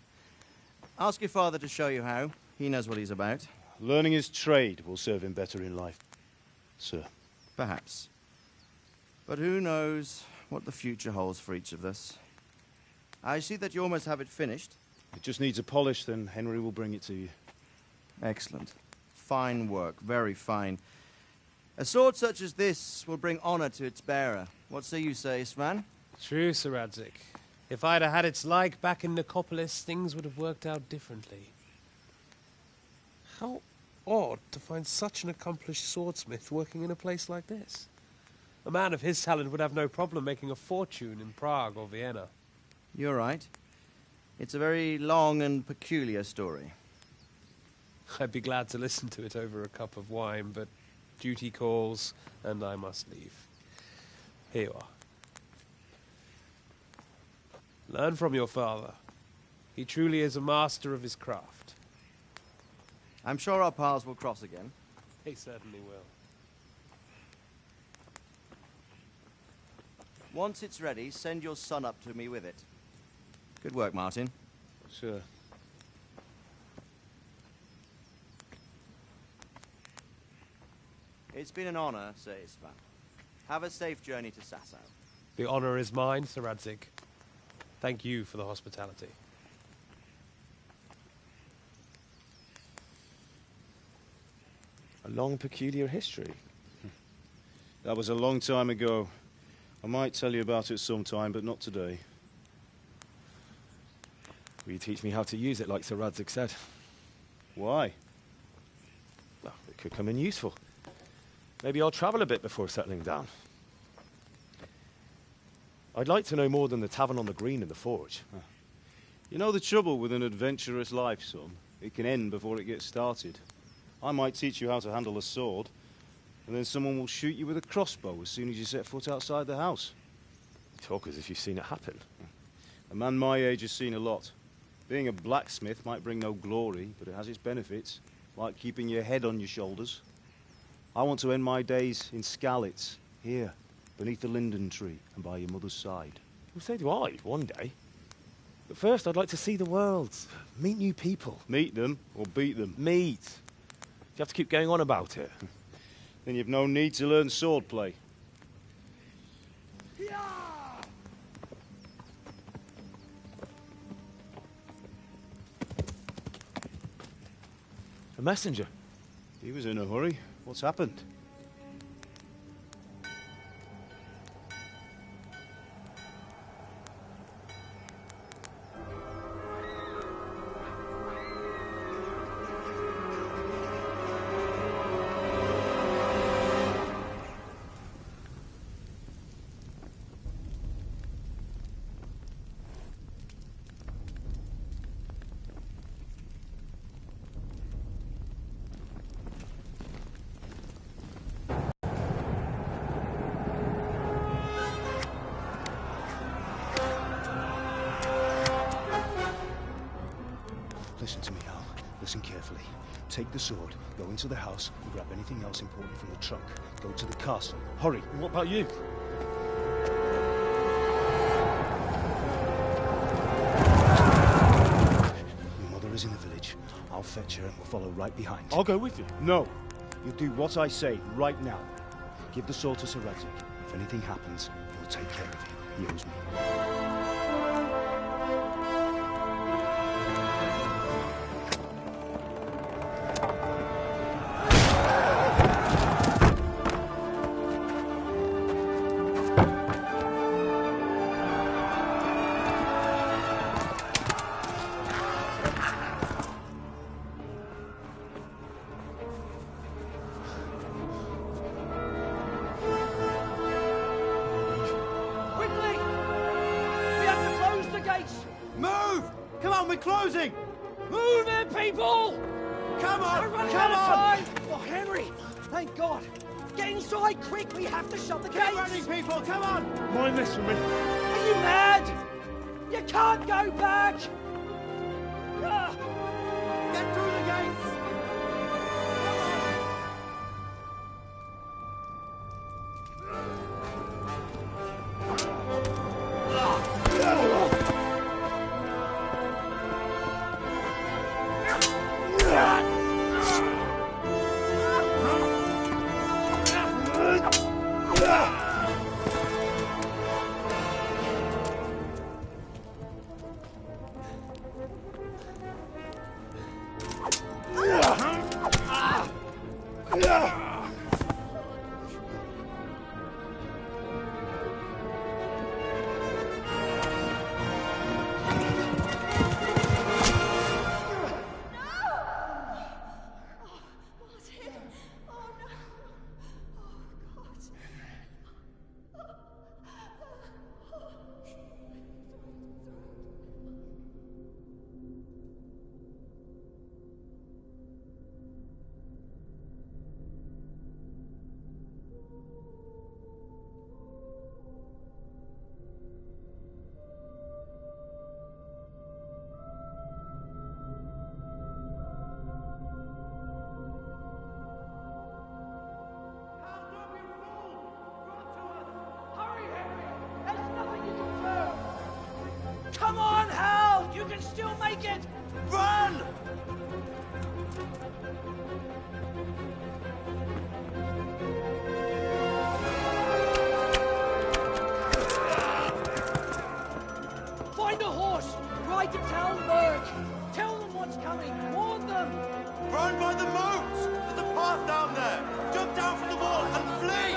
Ask your father to show you how. He knows what he's about. Learning his trade will serve him better in life, sir. Perhaps. But who knows what the future holds for each of us. I see that you almost have it finished. It just needs a polish, then Henry will bring it to you. Excellent. Fine work, very fine. A sword such as this will bring honor to its bearer. What say you, Svan? True, Sir Radzik. If I'd have had its like back in Nicopolis, things would have worked out differently. How odd to find such an accomplished swordsmith working in a place like this. A man of his talent would have no problem making a fortune in Prague or Vienna. You're right. It's a very long and peculiar story. I'd be glad to listen to it over a cup of wine, but duty calls, and I must leave. Here you are. Learn from your father. He truly is a master of his craft. I'm sure our paths will cross again. He certainly will. Once it's ready, send your son up to me with it. Good work, Martin. Sir. It's been an honor, Sir Istvan. Have a safe journey to Sasau. The honor is mine, Sir Radzik. Thank you for the hospitality. A long, peculiar history. That was a long time ago. I might tell you about it sometime, but not today. Will you teach me how to use it, like Sir Radzik said? Why? Well, it could come in useful. Maybe I'll travel a bit before settling down. I'd like to know more than the tavern on the green and the forge. You know the trouble with an adventurous life, son? It can end before it gets started. I might teach you how to handle a sword, and then someone will shoot you with a crossbow as soon as you set foot outside the house. talk as if you've seen it happen. A man my age has seen a lot. Being a blacksmith might bring no glory, but it has its benefits, like keeping your head on your shoulders. I want to end my days in Skalitz, here, beneath the linden tree and by your mother's side. Well, so do I, one day. But first, I'd like to see the world, meet new people. Meet them or beat them? Meet. You have to keep going on about it. Then you've no need to learn swordplay. A messenger. He was in a hurry. What's happened? Listen to me, Al. Listen carefully. Take the sword, go into the house, and grab anything else important from the trunk. Go to the castle. Hurry. And what about you? Your mother is in the village. I'll fetch her and we'll follow right behind. I'll go with you. No. You'll do what I say right now. Give the sword to Sir Radzik. If anything happens, he'll take care of you. He owes me. Move! Come on, we're closing! Move it, people! Come on! We're running Come out of on! time! Oh, Henry! Thank God! Get inside, quick! We have to shut the gates! Keep running, people! Come on! Mind this for me. Are you mad? You can't go back! Ah. Get through the gates! Come on, Hal! You can still make it! Run! Find a horse! Ride to Talmberg! Tell them what's coming! Warn them! Run by the moat! There's a path down there! Jump down from the wall and flee!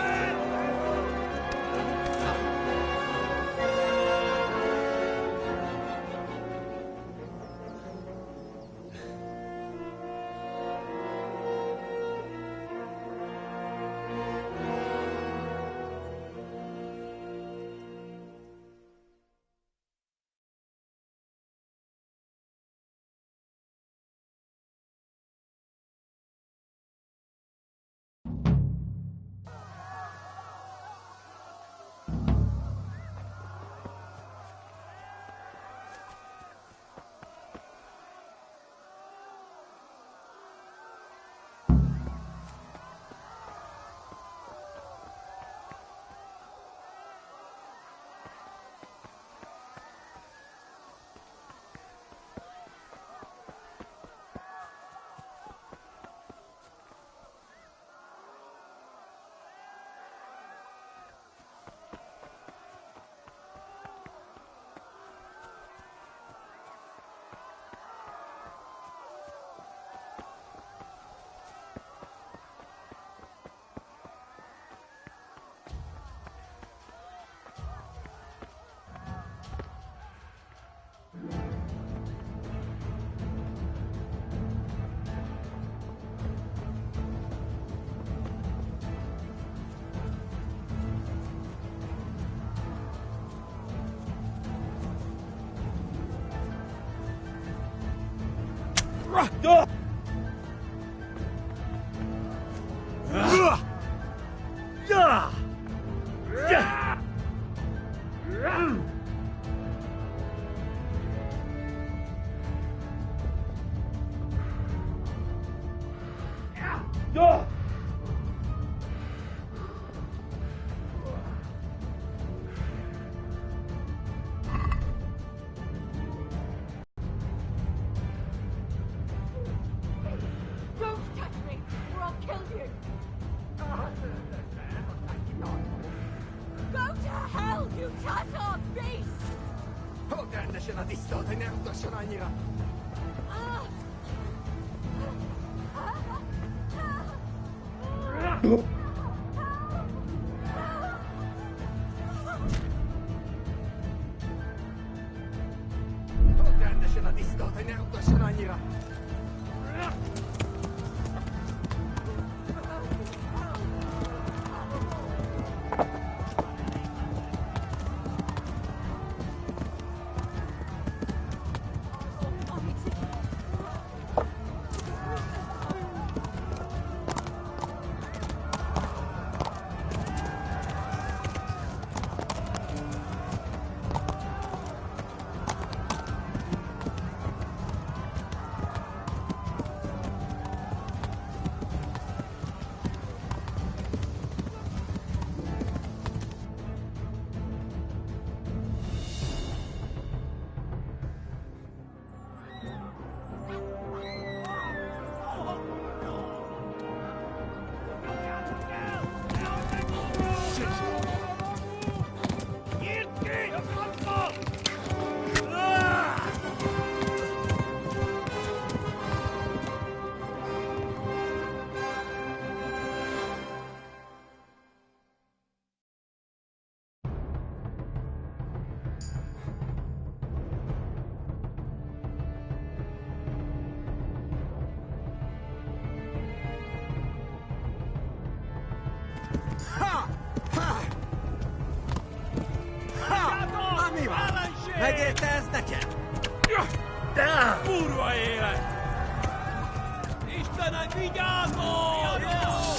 Don't touch me, or I'll kill you! Go to hell, you Tatar beast!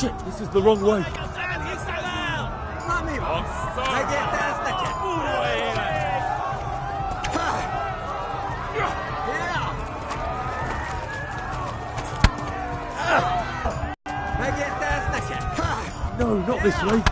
Shit, this is the wrong way. No, not this way.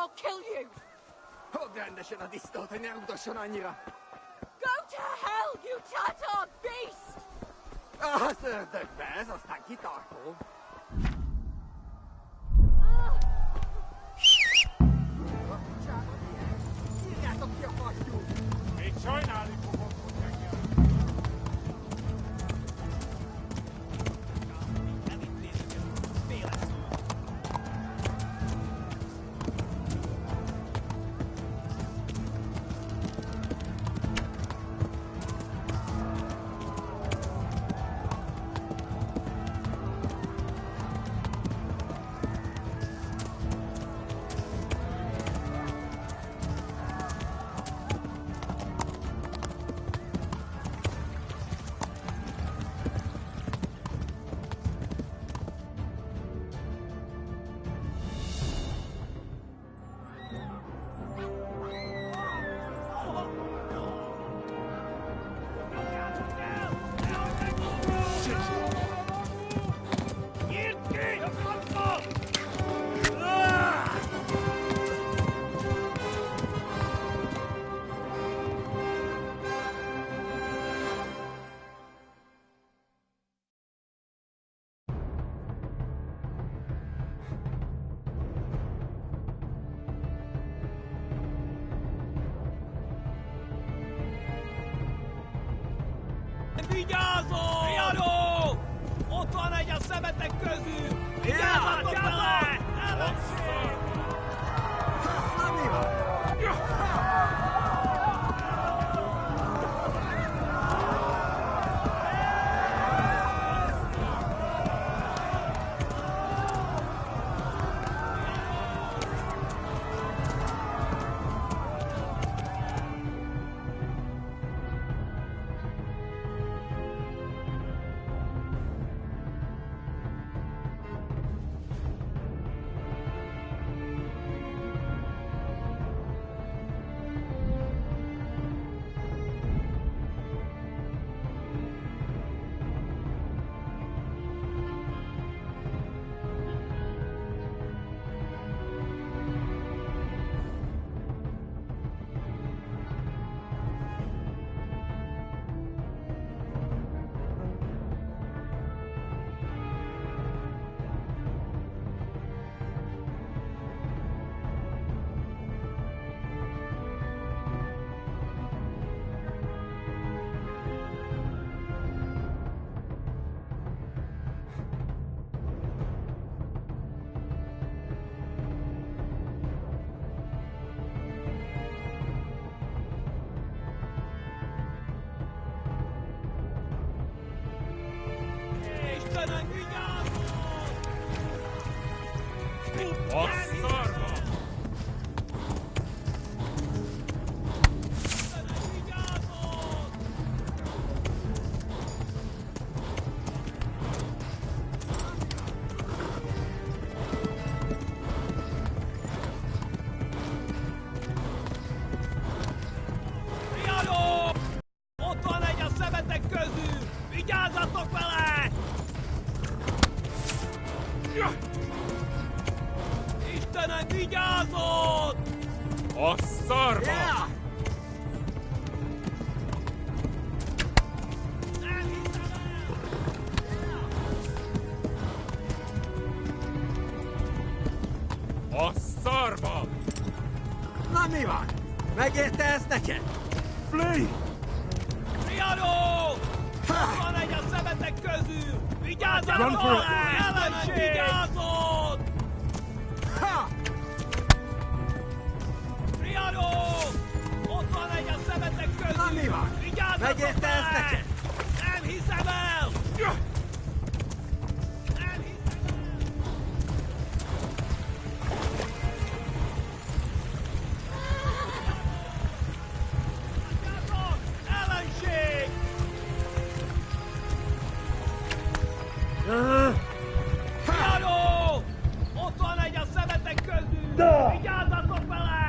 I'll kill you! Go to hell, you tattard beast! Vigyázzon! Riadó! Ott van egy a szemetek közül! Vigyázzatok vele! Ellenség! Mi van? Istenem, vigyázzon! A szarva! Riadó! Ott van egy a szemetek közül! Vigyázzatok vele! Istenem, vigyázzon! A szarva! Yeah! A szarva! Na mi van? Megérte ez neked? Fly! Riadó! Ott van egy a szemetek közül! Vigyázzatok vele! Ellenség! Vigyázzon! Ha! Riadó! Ott van egy a szemetek közül! Na mi van? Vigyázzatok Megérte ez vele! neked? Nem hiszem el! Nem hiszem el! Vigyázzatok! Ellenség! Riadó! Ott van egy a szemetek közül! Vigyázzatok vele!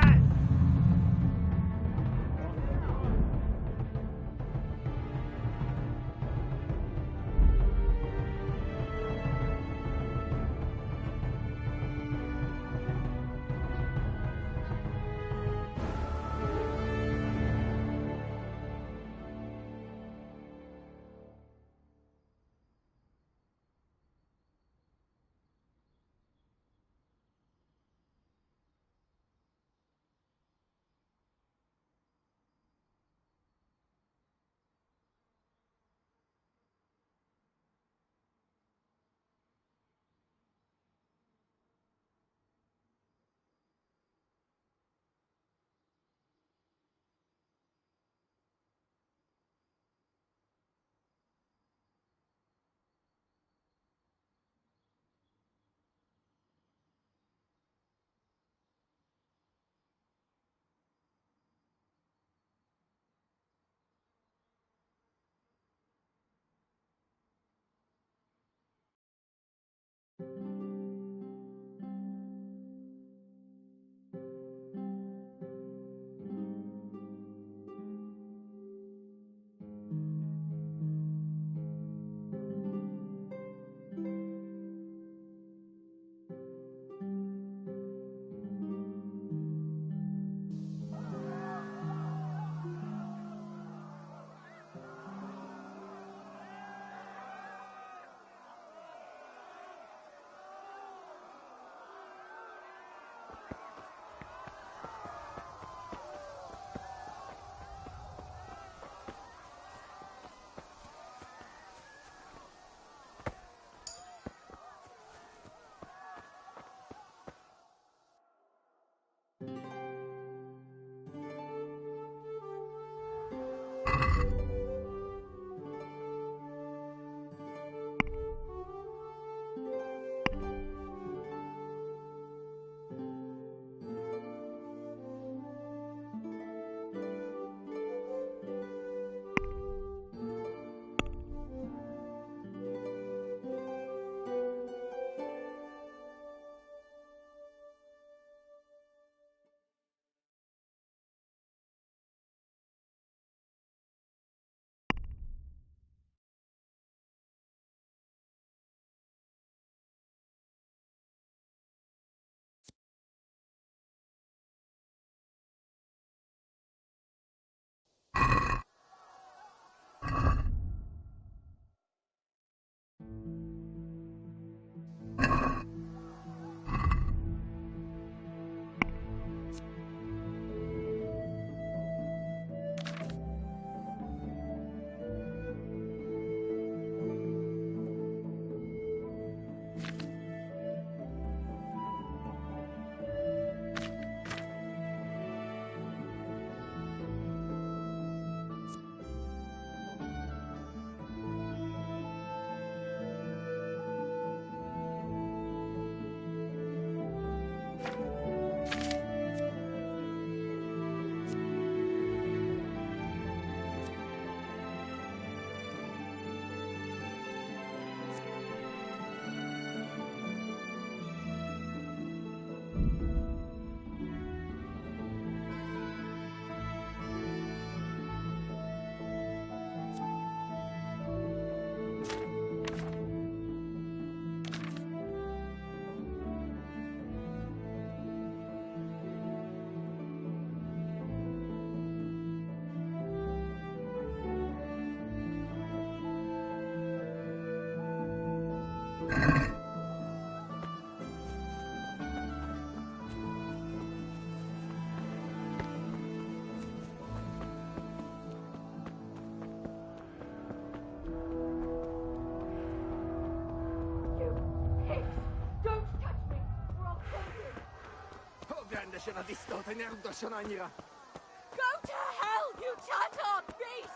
to hell, you Tatar beast!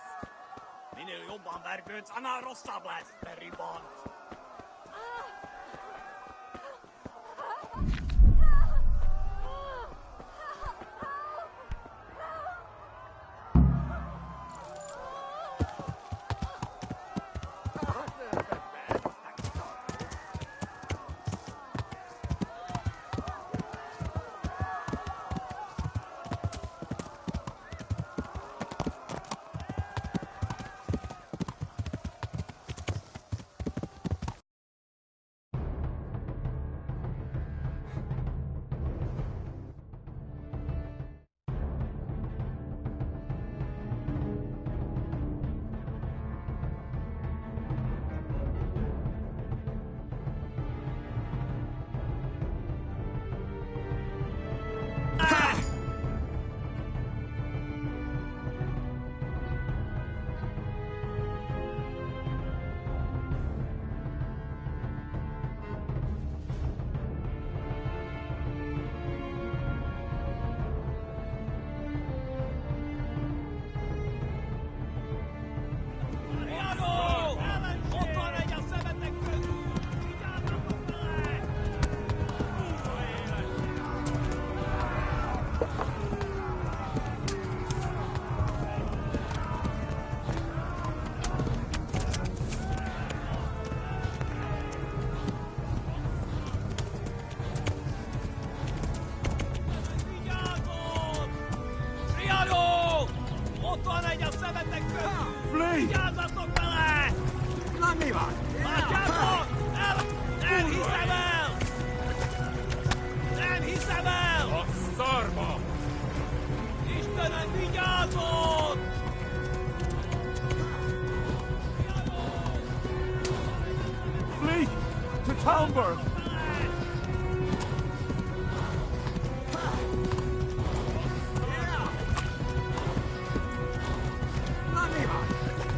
Minul jobban vergődsz, annál rosszabb lesz, Beribon.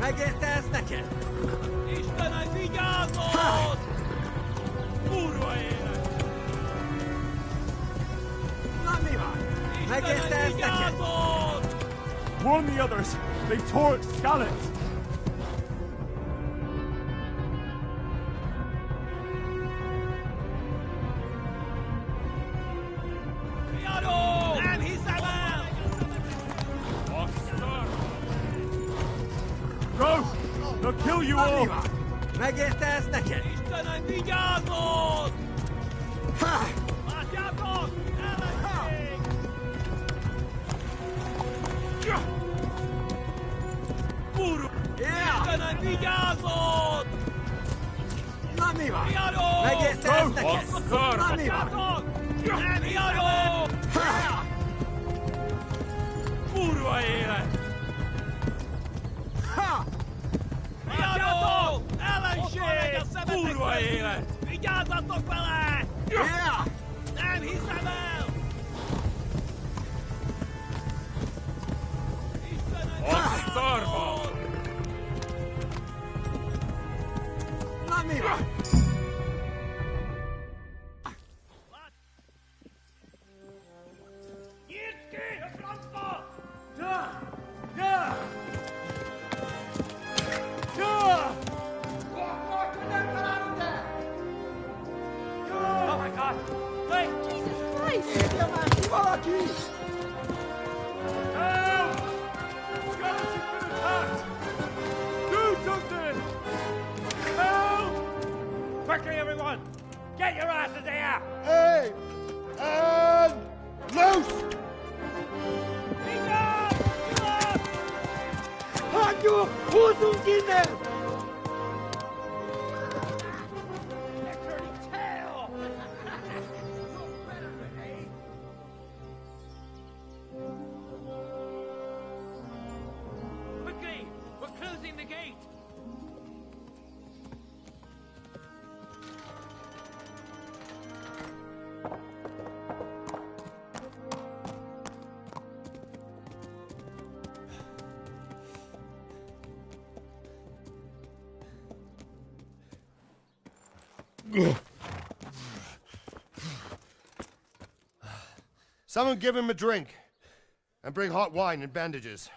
Megérte ez neked? Istenek, vigyázzon! Kurva élet! Na mi van? Megérte ez neked? Warn the others! They tore its scallops! Nem hiszem el! Go! They'll kill you all! Megérte ez neked? Istenek, vigyázzon! Látjátok? Ellenség! Kurva! Istenek, vigyázzon! Na mi van? Viadó! Megérte ez neked? Na mi van? Nem viadó! Kurva élet! Viadó! Ellenség! Kurva élet! Vigyázzatok vele! Nem hiszem el! A szarva! Na mi van? Nyílt ki! A francba! Oh my God! Wait! Jesus Christ! Help! Skeleton's been attacked! Do something! Help! Quickly, everyone! Get your asses here! Hey! And loose! Hagyjuk! Húzzunk innen! Quickly! We're closing the gate! Someone give him a drink. And bring hot wine and bandages.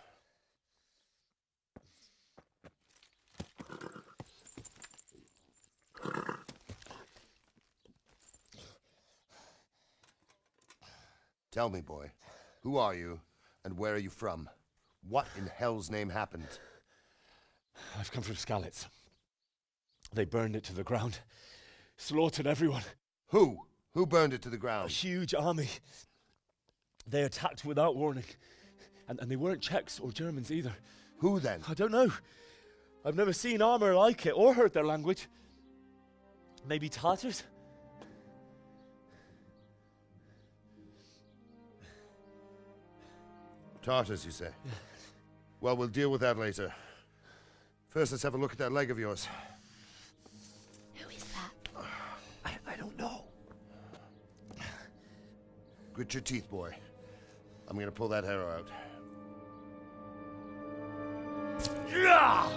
Tell me, boy, who are you and where are you from? What in hell's name happened? I've come from Skalitz. They burned it to the ground. Slaughtered everyone. Who? Who burned it to the ground? A huge army. They attacked without warning. And they weren't Czechs or Germans either. Who then? I don't know. I've never seen armor like it or heard their language. Maybe Tatars? Tartars, you say? Yeah. Well, we'll deal with that later. First, let's have a look at that leg of yours. Who is that? I don't know. Grit your teeth, boy. I'm gonna pull that arrow out. Yeah!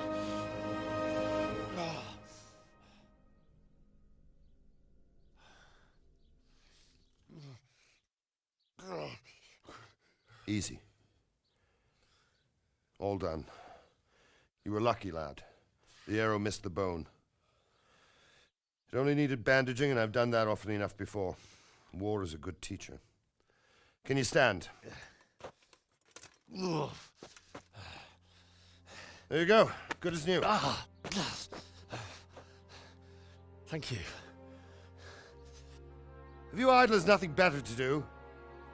Easy. All done. You were lucky, lad. The arrow missed the bone. It only needed bandaging, and I've done that often enough before. War is a good teacher. Can you stand? There you go. Good as new. Thank you. Have you idlers nothing better to do?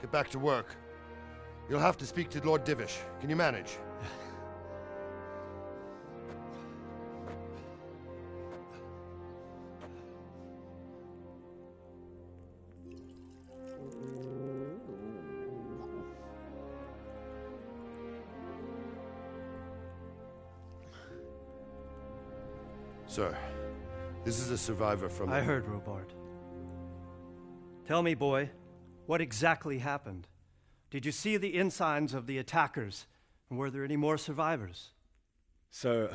Get back to work. You'll have to speak to Lord Divish. Can you manage? Sir, this is a survivor from... I heard, Robard. Tell me, boy, what exactly happened? Did you see the ensigns of the attackers? And were there any more survivors? So,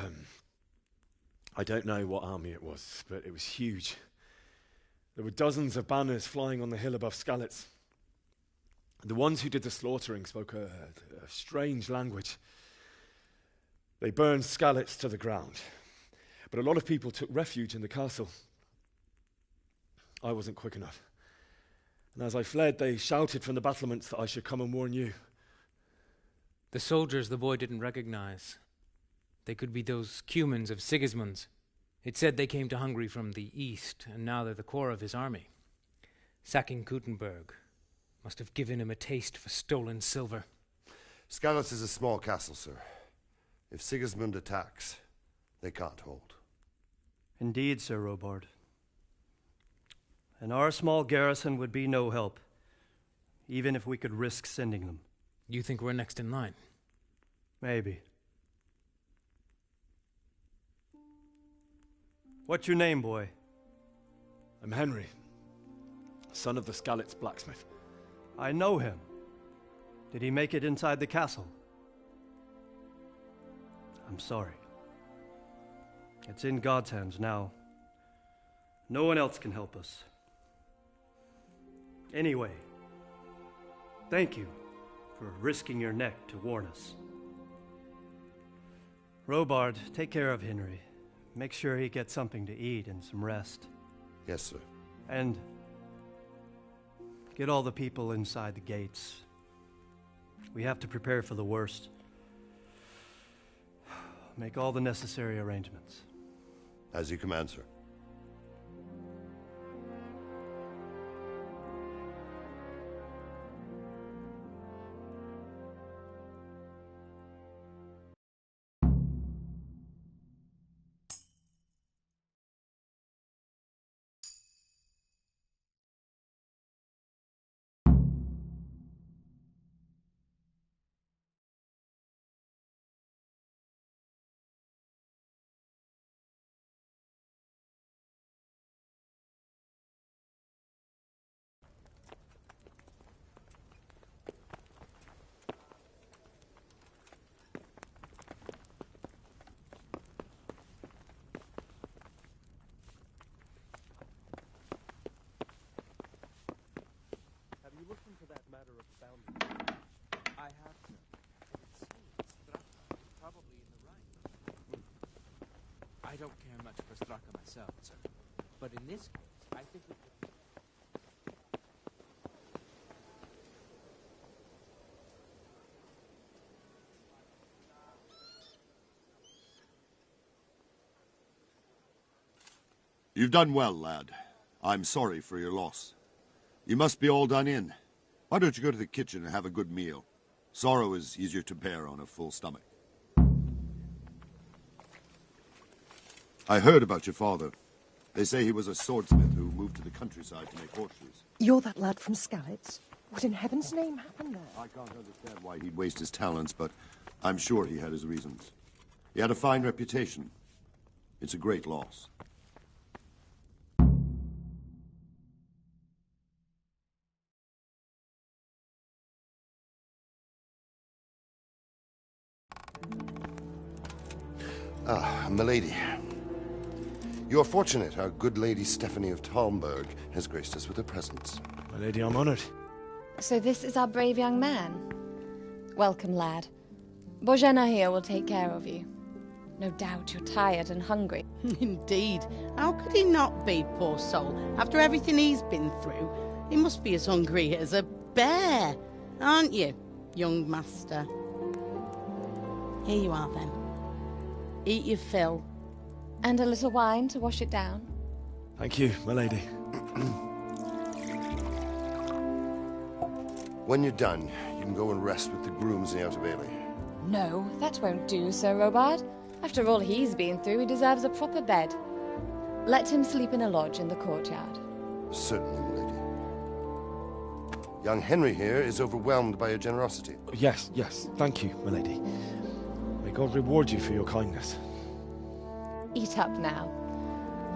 I don't know what army it was, but it was huge. There were dozens of banners flying on the hill above Skalitz. The ones who did the slaughtering spoke a strange language. They burned Skalitz to the ground. But a lot of people took refuge in the castle. I wasn't quick enough. And as I fled, they shouted from the battlements that I should come and warn you. The soldiers the boy didn't recognize. They could be those Cumans of Sigismund's. It said they came to Hungary from the east, and now they're the core of his army. Sacking Gutenberg must have given him a taste for stolen silver. Skalitz is a small castle, sir. If Sigismund attacks, they can't hold. Indeed, Sir Robard. And our small garrison would be no help, even if we could risk sending them. You think we're next in line? Maybe. What's your name, boy? I'm Henry, son of the Skalitz blacksmith. I know him. Did he make it inside the castle? I'm sorry. It's in God's hands now. No one else can help us. Anyway, thank you for risking your neck to warn us. Robard, take care of Henry. Make sure he gets something to eat and some rest. Yes, sir. And get all the people inside the gates. We have to prepare for the worst. Make all the necessary arrangements. As you command, sir. much for Straka myself, sir. But in this case, I think we could... You've done well, lad. I'm sorry for your loss. You must be all done in. Why don't you go to the kitchen and have a good meal? Sorrow is easier to bear on a full stomach. I heard about your father. They say he was a swordsmith who moved to the countryside to make horseshoes. You're that lad from Skalitz? What in heaven's name happened there? I can't understand why he'd waste his talents, but I'm sure he had his reasons. He had a fine reputation. It's a great loss. Ah, milady. You're fortunate our good lady Stephanie of Talmberg has graced us with her presence. My lady, I'm honored. So this is our brave young man. Welcome, lad. Bozhena here will take care of you. No doubt you're tired and hungry. Indeed. How could he not be, poor soul? After everything he's been through, he must be as hungry as a bear. Aren't you, young master? Here you are, then. Eat your fill. And a little wine to wash it down. Thank you, my lady. When you're done, you can go and rest with the grooms in the Outer Bailey. No, that won't do, Sir Robard. After all he's been through, he deserves a proper bed. Let him sleep in a lodge in the courtyard. Certainly, milady. Young Henry here is overwhelmed by your generosity. Yes, yes. Thank you, my lady. May God reward you for your kindness. Eat up now.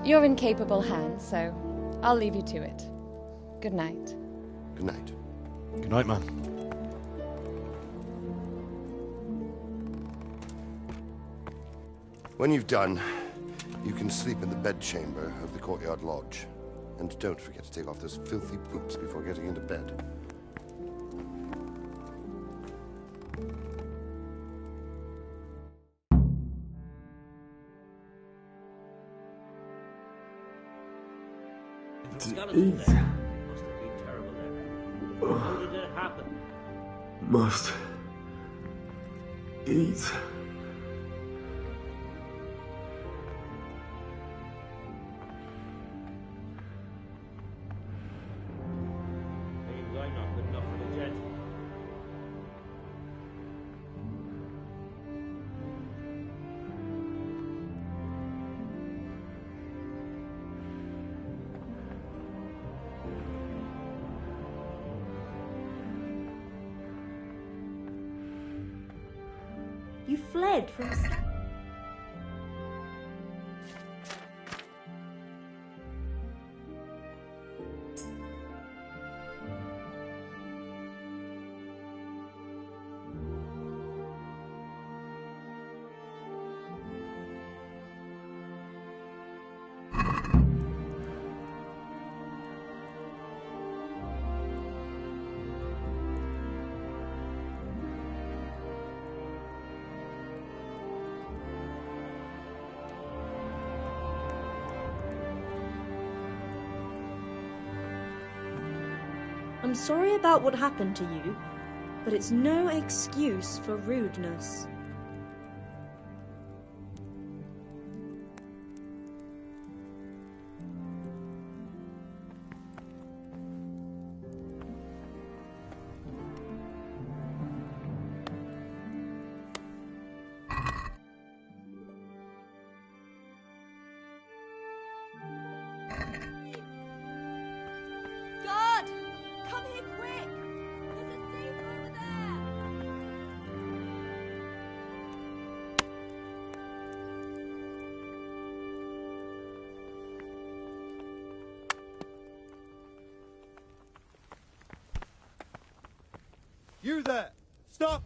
You're in capable hands, so I'll leave you to it. Good night. Good night. Good night, man. When you've done, you can sleep in the bedchamber of the courtyard lodge. And don't forget to take off those filthy boots before getting into bed. Eat. Must have been terrible there. How did it happen? Must eat. Maybe I'm not good enough for the gent. You fled from I'm sorry about what happened to you, but it's no excuse for rudeness. God! Come here quick! There's a thief over there! You there! Stop!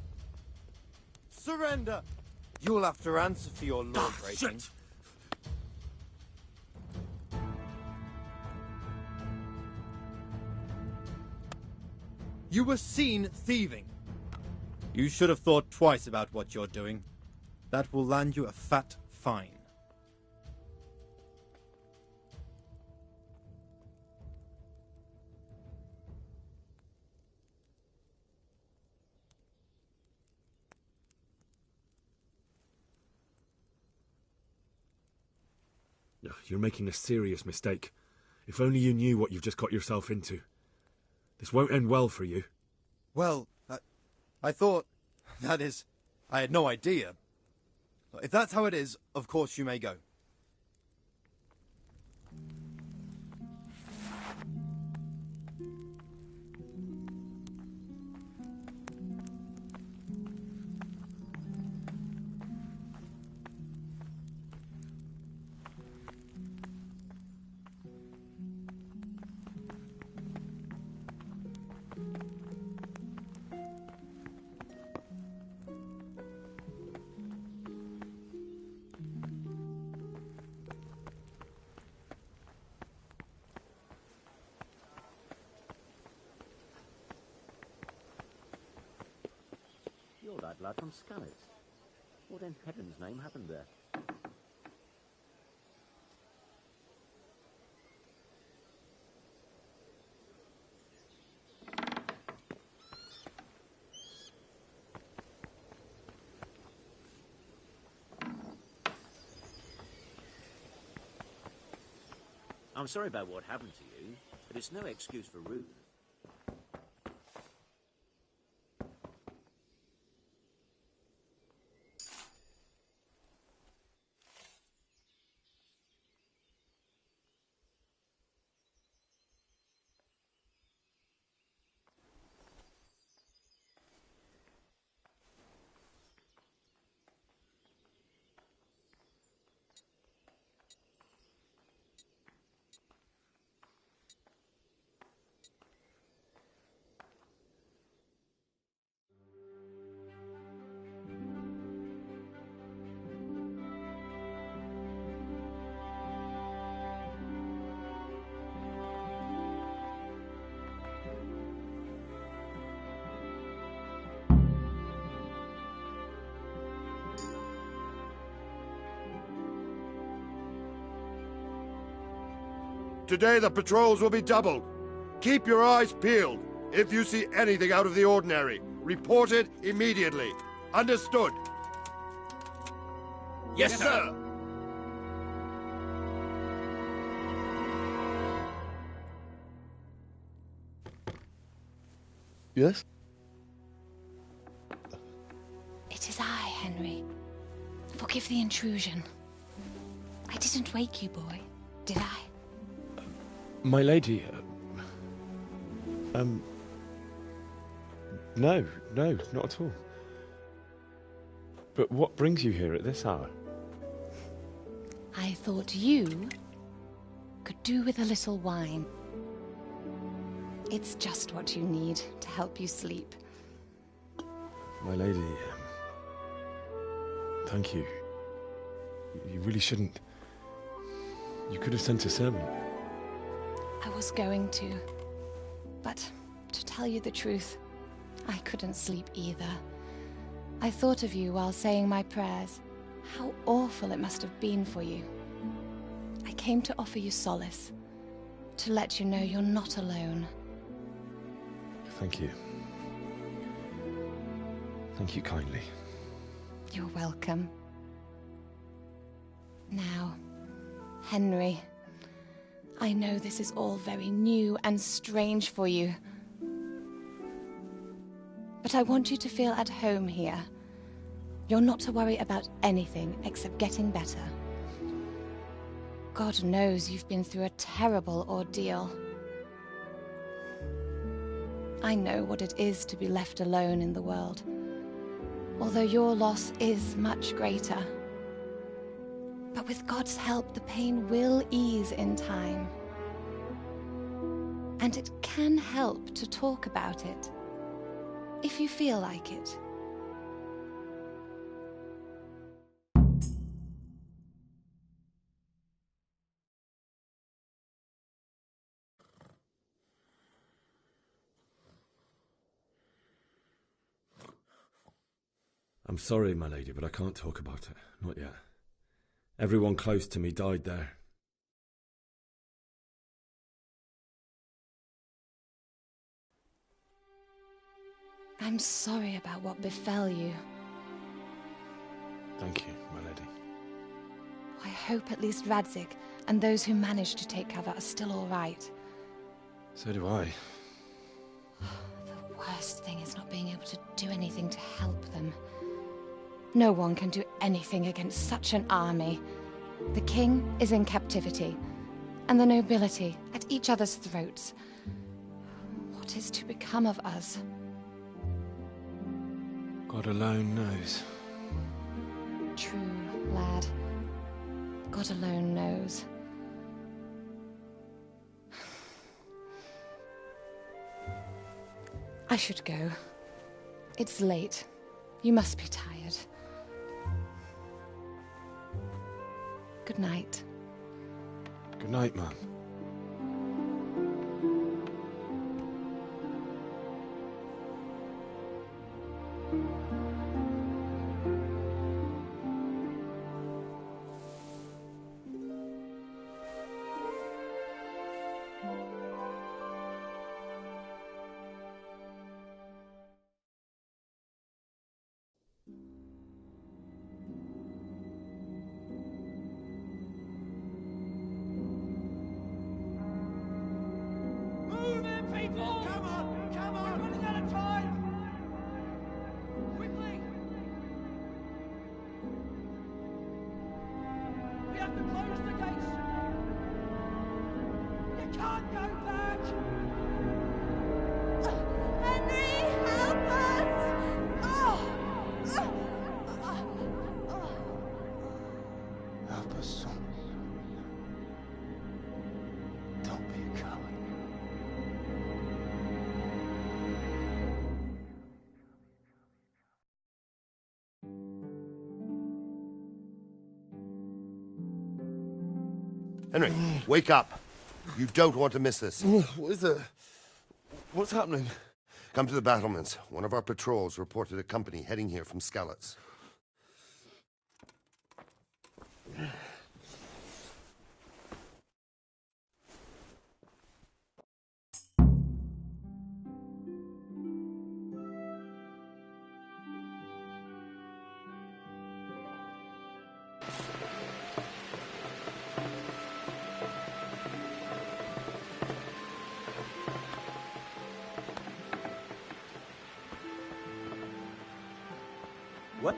Surrender! You'll have to answer for your law breaking. You were seen thieving. You should have thought twice about what you're doing. That will land you a fat fine. You're making a serious mistake. If only you knew what you've just got yourself into. This won't end well for you. Well, I thought... That is, I had no idea. If that's how it is, of course you may go. You're that lad from Skalitz. What in heaven's name happened there? I'm sorry about what happened to you, but it's no excuse for rudeness. Today the patrols will be doubled. Keep your eyes peeled. If you see anything out of the ordinary, report it immediately. Understood? Yes, sir. Yes? It is I, Henry. Forgive the intrusion. I didn't wake you, boy, did I? My lady, no, not at all. But what brings you here at this hour? I thought you could do with a little wine. It's just what you need to help you sleep. My lady, thank you. You really shouldn't. You could have sent a servant. I was going to. But to tell you the truth, I couldn't sleep either. I thought of you while saying my prayers. How awful it must have been for you. I came to offer you solace. To let you know you're not alone. Thank you. Thank you kindly. You're welcome. Now, Henry, I know this is all very new and strange for you. But I want you to feel at home here. You're not to worry about anything except getting better. God knows you've been through a terrible ordeal. I know what it is to be left alone in the world, although your loss is much greater. But with God's help, the pain will ease in time. And it can help to talk about it, if you feel like it. I'm sorry, my lady, but I can't talk about it. Not yet. Everyone close to me died there. I'm sorry about what befell you. Thank you, my lady. I hope at least Radzik and those who manage to take cover are still all right. So do I. The worst thing is not being able to do anything to help them. No one can do anything against such an army. The king is in captivity, and the nobility at each other's throats. What is to become of us? God alone knows. True, lad. God alone knows. I should go. It's late. You must be tired. Good night. Good night, Mum. Move in, people! Come on! Come on! Running out of time! Quickly! We have to close the gates! You can't go back! Henry, help us! Help us, son. Don't be a coward. Henry, wake up. You don't want to miss this. What is it? What's happening? Come to the battlements. One of our patrols reported a company heading here from Skalitz. What?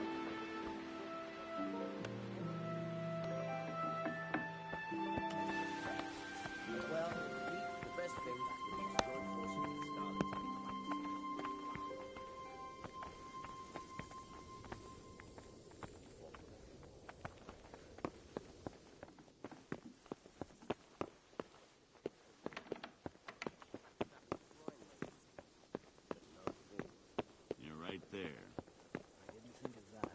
Well, the best thing would be to join forces with the Scarlets. You're right there. I didn't think of that.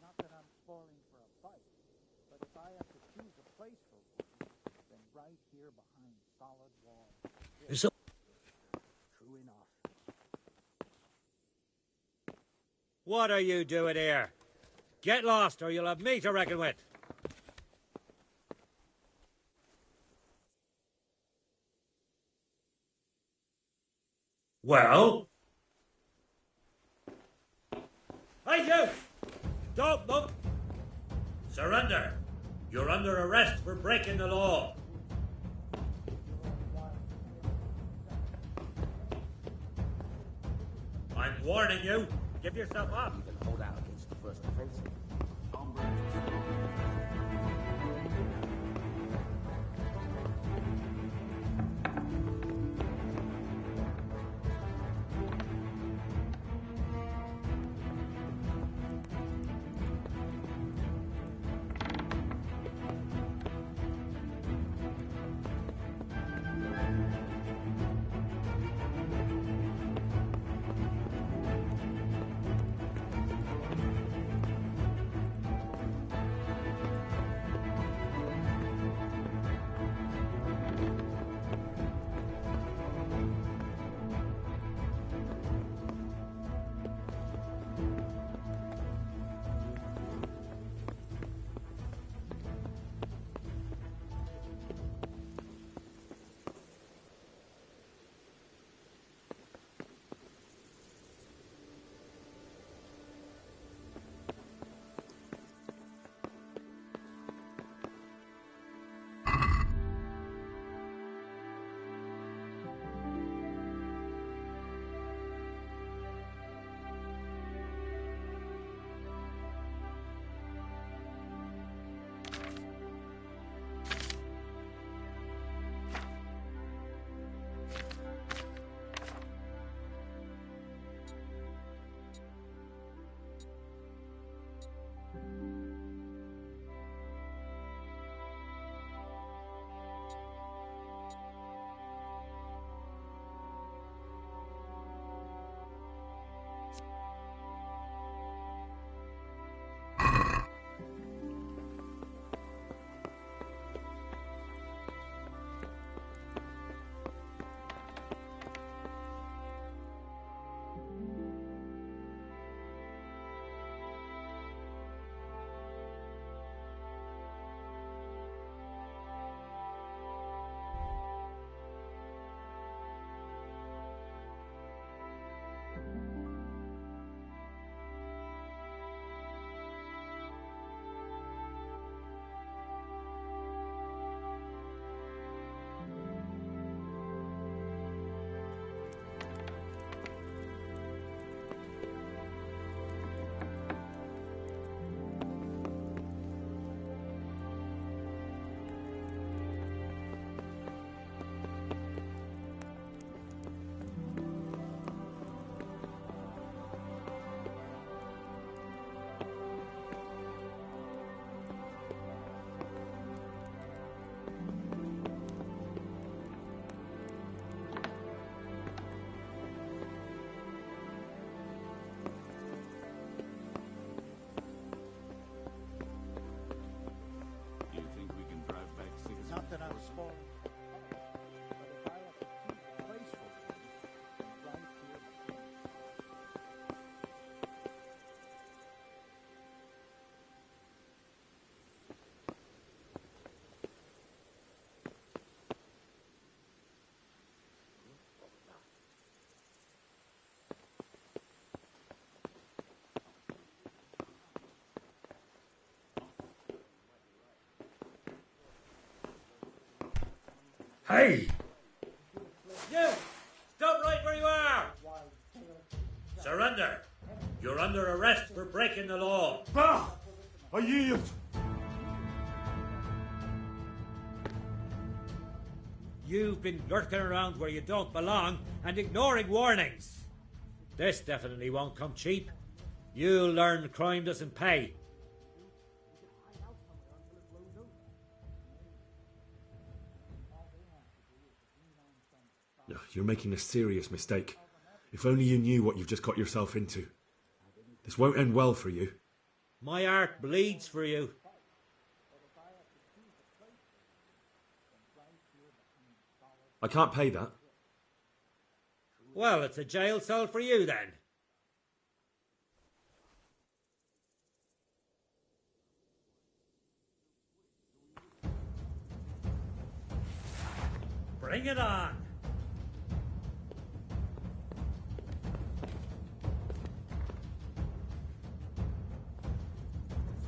Not that I'm spoiling for a fight, but if I have to choose a place for one, then right here behind solid walls. So True enough. What are you doing here? Get lost or you'll have me to reckon with. Well? Hey, you! Don't move! Surrender! You're under arrest for breaking the law. I'm warning you. Give yourself up. You can hold out against the first offensive. Hey! You! Stop right where you are! Surrender! You're under arrest for breaking the law. Bah! I yield. You've been lurking around where you don't belong and ignoring warnings. This definitely won't come cheap. You'll learn crime doesn't pay. You're making a serious mistake. If only you knew what you've just got yourself into. This won't end well for you. My heart bleeds for you. I can't pay that. Well, it's a jail cell for you then. Bring it on.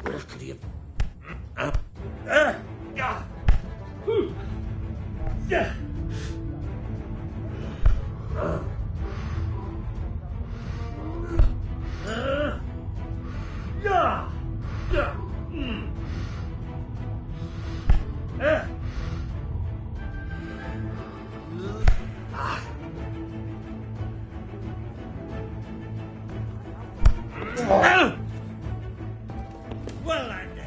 Where could he have... Well, Andy,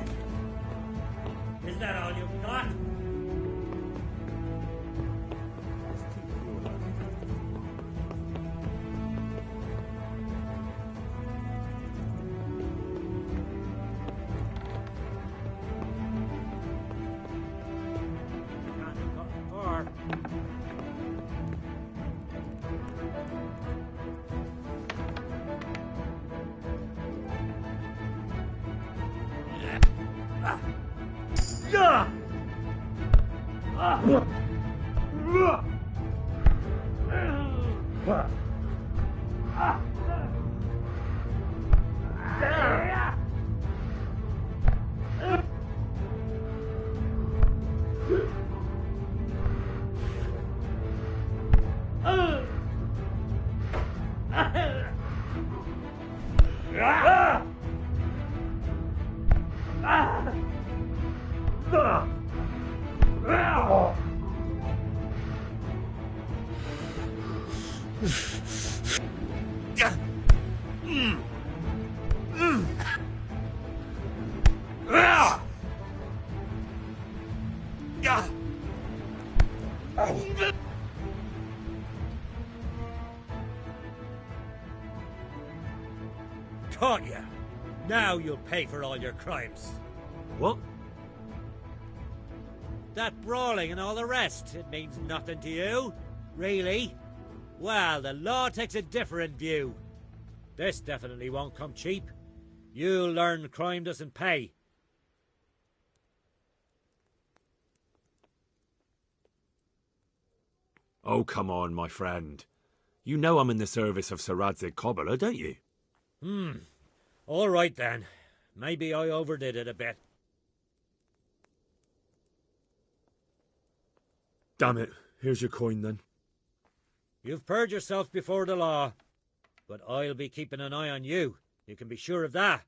is that all you've got? Can't have gotten far. Caught you. Now you'll pay for all your crimes. What? That brawling and all the rest, it means nothing to you. Really? Well, the law takes a different view. This definitely won't come cheap. You'll learn crime doesn't pay. Oh, come on, my friend. You know I'm in the service of Sir Radzig Kobyla, don't you? All right then. Maybe I overdid it a bit. Damn it. Here's your coin then. You've purged yourself before the law, but I'll be keeping an eye on you. You can be sure of that.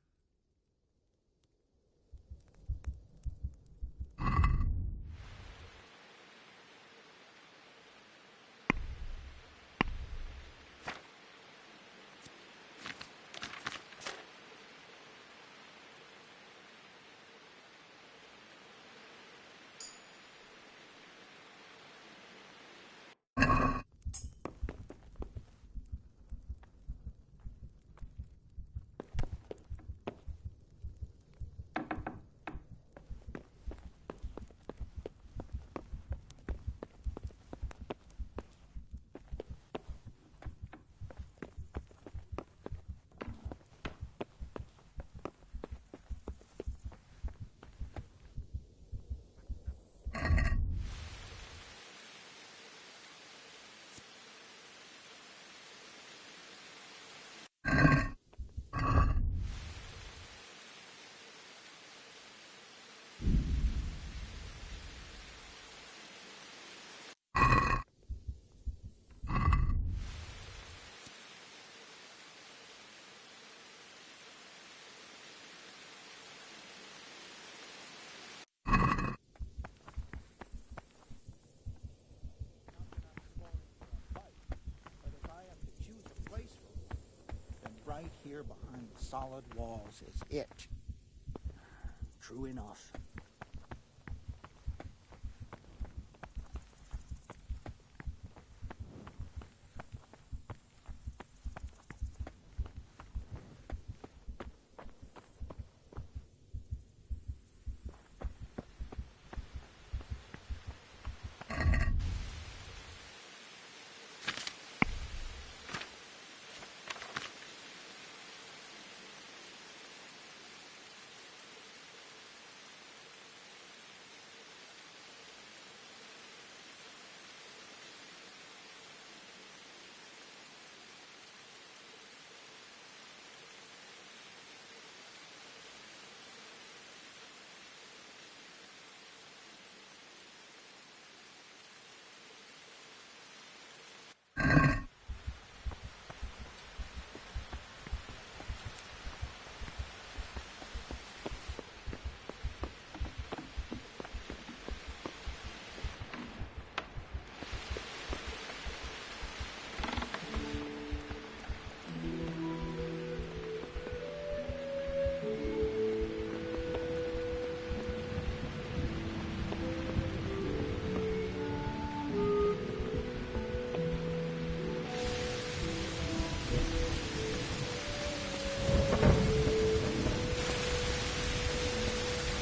here behind the solid walls is it. True enough.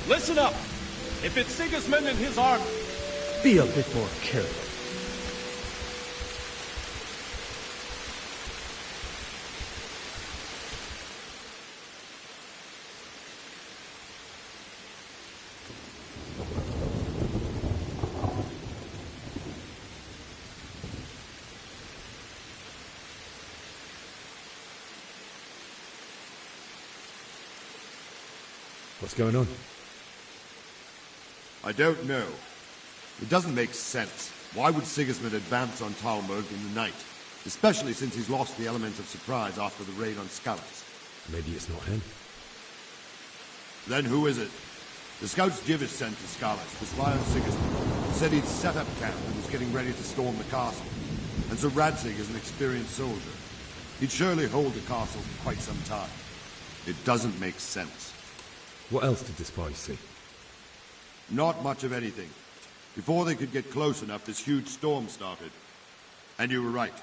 Listen up! If it's Sigismund and his army, Be a bit more careful. What's going on? I don't know. It doesn't make sense. Why would Sigismund advance on Talmberg in the night? Especially since he's lost the element of surprise after the raid on Skalitz. Maybe it's not him. Then who is it? The scouts Jivish sent to Skalitz to spy on Sigismund said he'd set up camp and was getting ready to storm the castle. And so Radzig is an experienced soldier. He'd surely hold the castle for quite some time. It doesn't make sense. What else did the spies see? Not much of anything. Before they could get close enough, this huge storm started. And you were right.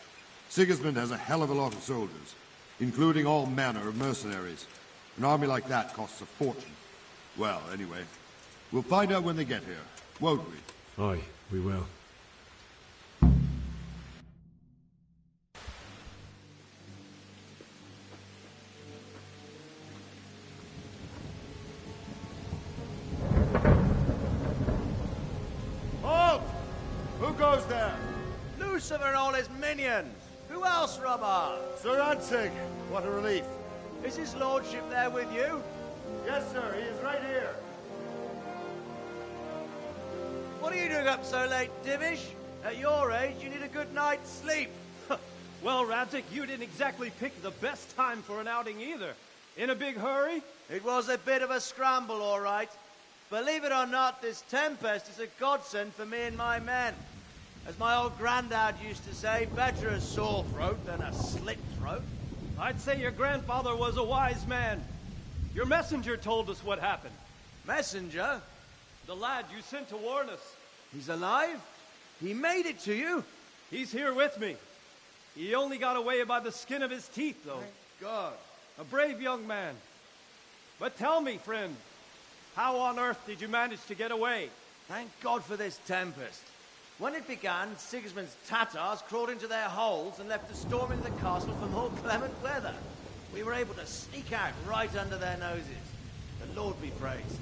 Sigismund has a hell of a lot of soldiers, including all manner of mercenaries. An army like that costs a fortune. Well, anyway, we'll find out when they get here, won't we? Aye, we will. Halt! Who goes there? Lucifer and all his minions. Who else, Robber? Sir Radzig. What a relief. Is his lordship there with you? Yes, sir. He is right here. What are you doing up so late, Divish? At your age, you need a good night's sleep. well, Radzig, you didn't exactly pick the best time for an outing either. In a big hurry? It was a bit of a scramble, all right. Believe it or not, this tempest is a godsend for me and my men. As my old granddad used to say, better a sore throat than a slit throat. I'd say your grandfather was a wise man. Your messenger told us what happened. Messenger? The lad you sent to warn us. He's alive? He made it to you? He's here with me. He only got away by the skin of his teeth, though. Thank God. A brave young man. But tell me, friend, how on earth did you manage to get away? Thank God for this tempest. When it began, Sigismund's Tatars crawled into their holes and left a storm into the castle for more clement weather. We were able to sneak out right under their noses. The Lord be praised.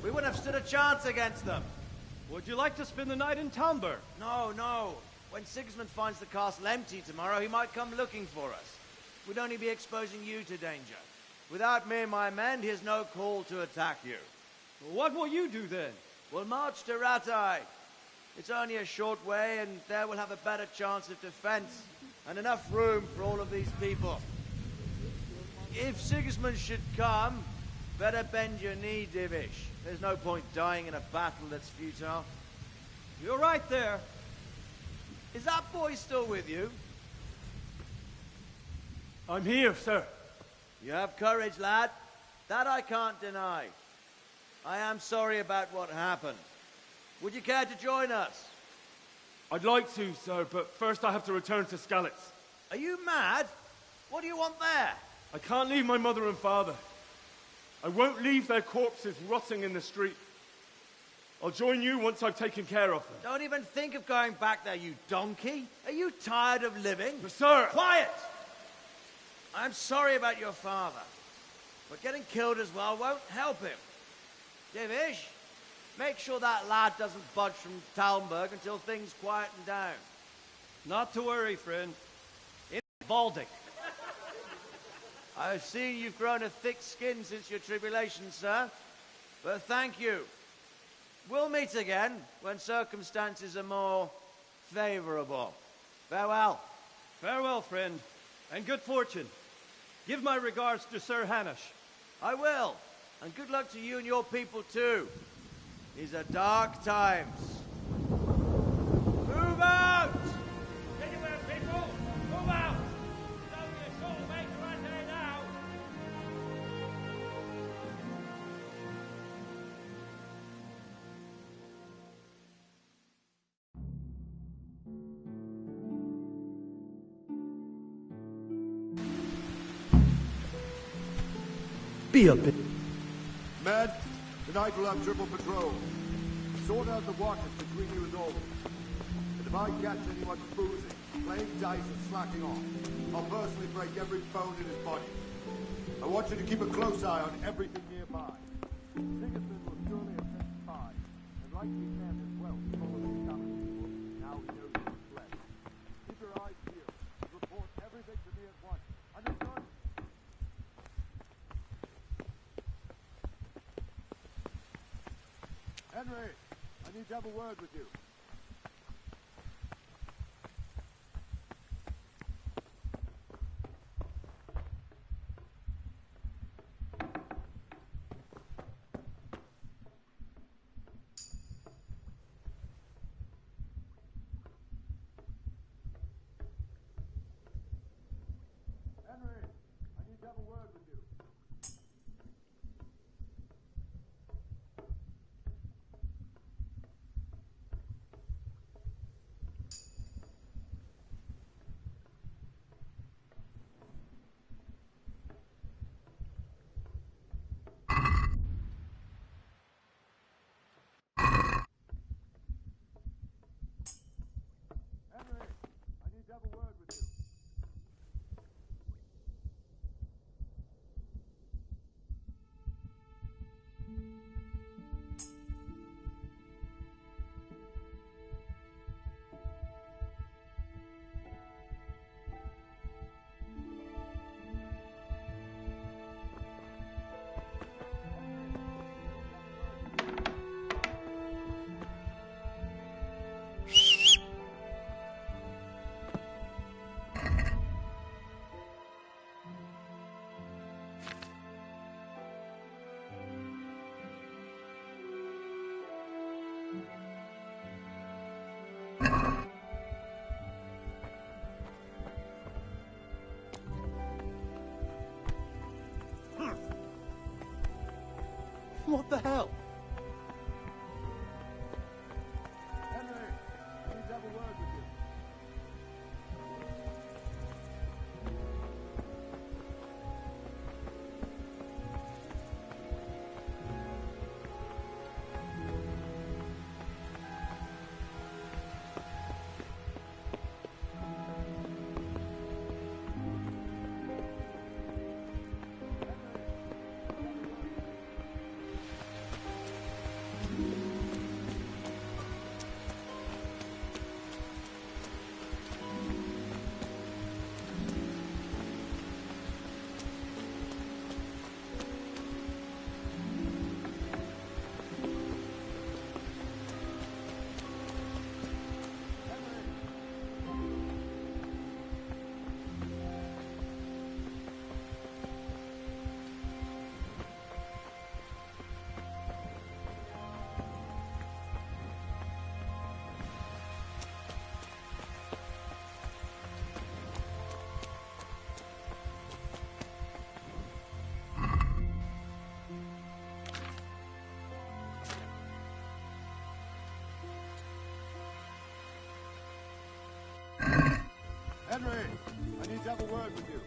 We wouldn't have stood a chance against them. Would you like to spend the night in Talmberg? No, no. When Sigismund finds the castle empty tomorrow, he might come looking for us. We'd only be exposing you to danger. Without me and my men, he has no call to attack you. What will you do then? We'll march to Ratai. It's only a short way, and there we'll have a better chance of defense and enough room for all of these people. If Sigismund should come, better bend your knee, Divish. There's no point dying in a battle that's futile. You're right there. Is that boy still with you? I'm here, sir. You have courage, lad. That I can't deny. I am sorry about what happened. Would you care to join us? I'd like to, sir, but first I have to return to Skalitz. Are you mad? What do you want there? I can't leave my mother and father. I won't leave their corpses rotting in the street. I'll join you once I've taken care of them. Don't even think of going back there, you donkey. Are you tired of living? But, sir... Quiet! I'm sorry about your father, but getting killed as well won't help him. Divish, make sure that lad doesn't budge from Talmberg until things quieten down. Not to worry, friend. It's Baldic. I've seen you've grown a thick skin since your tribulation, sir. But thank you. We'll meet again when circumstances are more favorable. Farewell. Farewell, friend, and good fortune. Give my regards to Sir Hanush. I will. And good luck to you and your people, too. These are dark times. Move out! Anywhere, people! Move out! It's only a short way to run here now! Be a bit. Men, tonight we'll have triple patrol. Sort out the watches between you and all. And if I catch anyone boozing, playing dice and slacking off, I'll personally break every bone in his body. I want you to keep a close eye on everything nearby. Sigismund will surely have sent spies, and like he can as well, follow the coming people. Now he knows he's fled. Keep your eyes peeled. Report everything to me at once. Understood? Henry, I need to have a word with you. Henry, I need to have a word with you. Henry, I need to have a word with you. What the hell? Henry, I need to have a word with you. Henry, I need to have a word with you.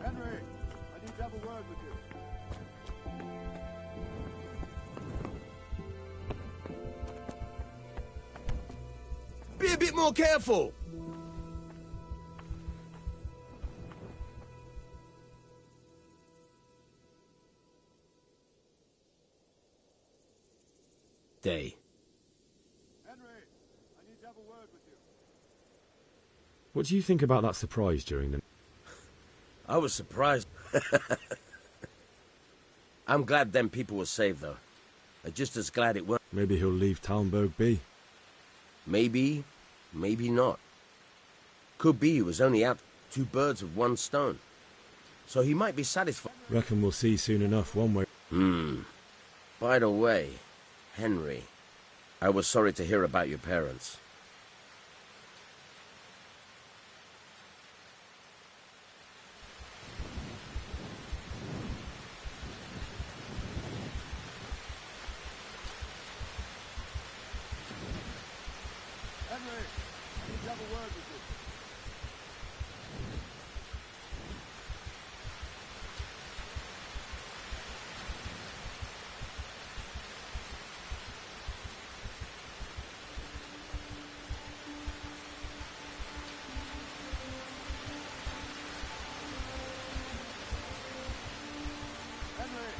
Henry, I need to have a word with you. Be a bit more careful. Day. Henry, I need to have a word with you. What do you think about that surprise during the... I was surprised. I'm glad them people were saved, though. I'm just as glad it weren't. Maybe he'll leave Talmberg be. Maybe, maybe not. Could be he was only out 2 birds with 1 stone. So he might be satisfied. Reckon we'll see soon enough, one way. By the way, Henry, I was sorry to hear about your parents. Henry, I need to have a word with you. Henry,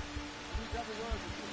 I need to have a word with you.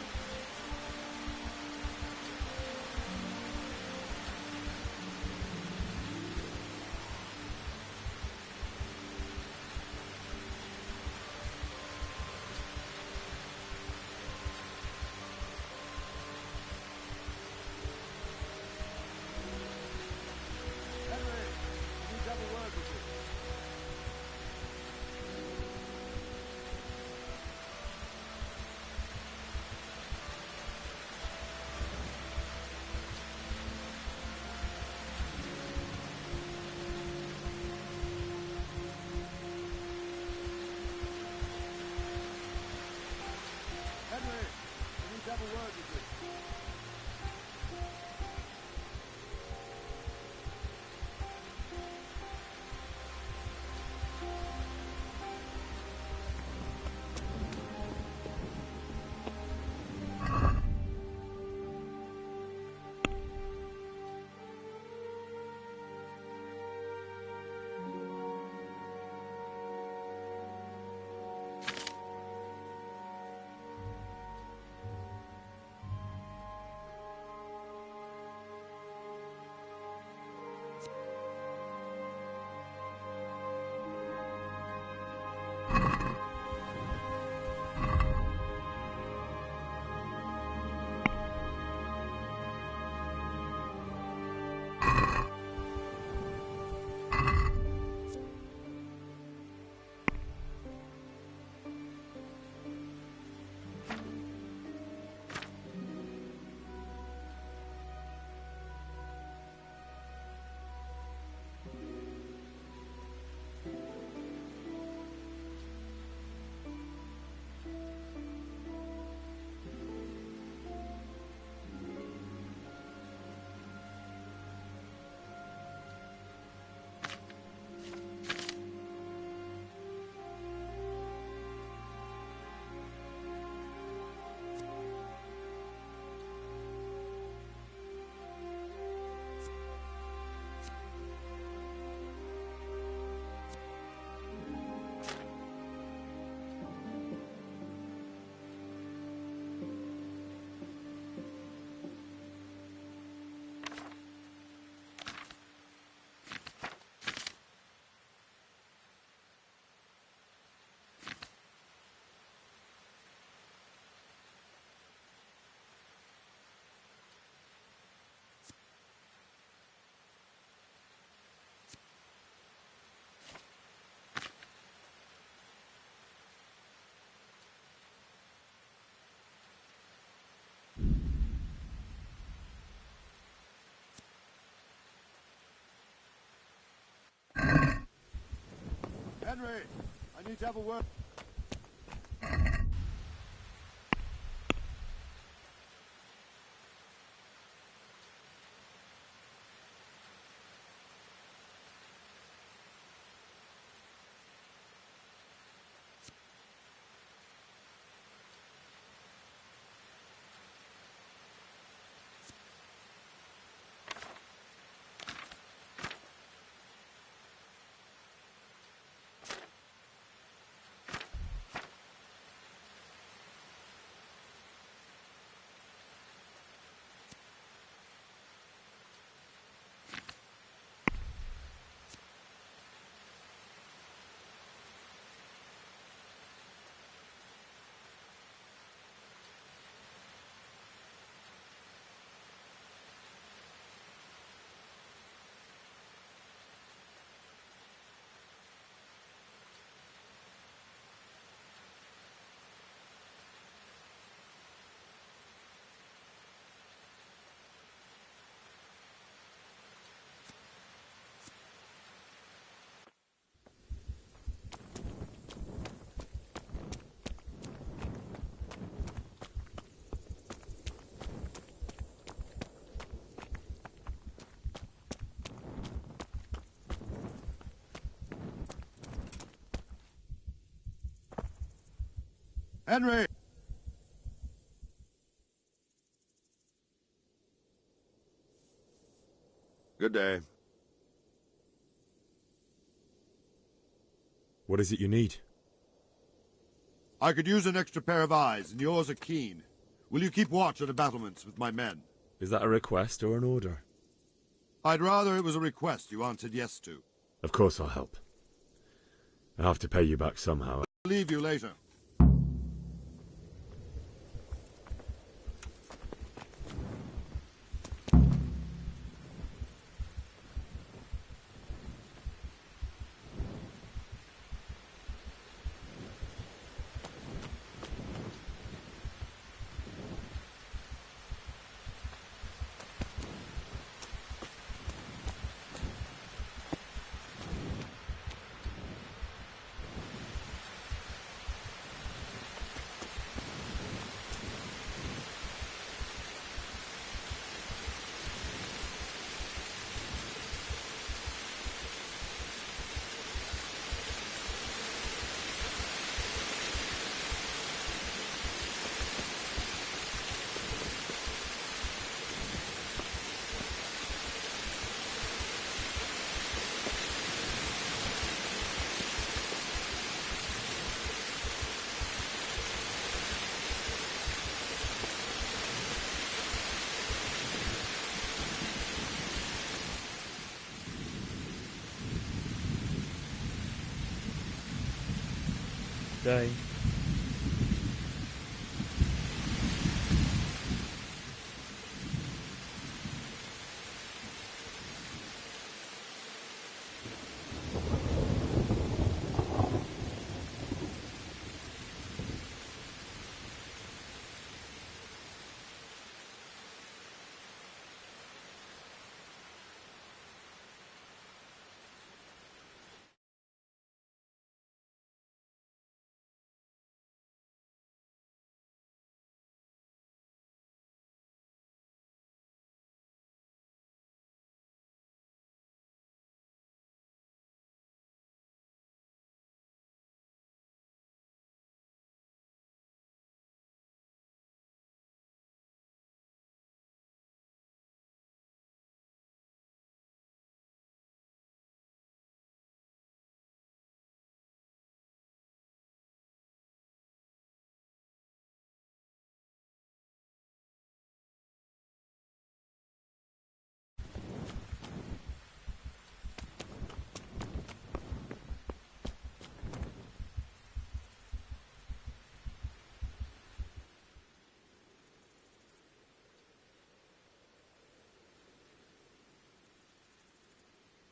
Henry, I need to have a word. Henry! Good day. What is it you need? I could use an extra pair of eyes, and yours are keen. Will you keep watch at the battlements with my men? Is that a request or an order? I'd rather it was a request you answered yes to. Of course I'll help. I'll have to pay you back somehow. I'll leave you later. Day.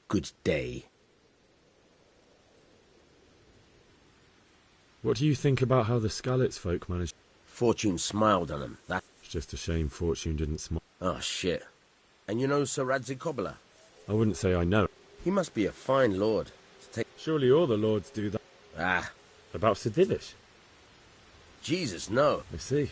Good day. What do you think about how the Skalitz folk managed? Fortune smiled on him. That's just a shame Fortune didn't smile. Oh, shit. And you know Sir Radzig Kobyla? I wouldn't say I know. He must be a fine lord. to take... Surely all the lords do that. Ah. About Sir Divish? Jesus, no. I see.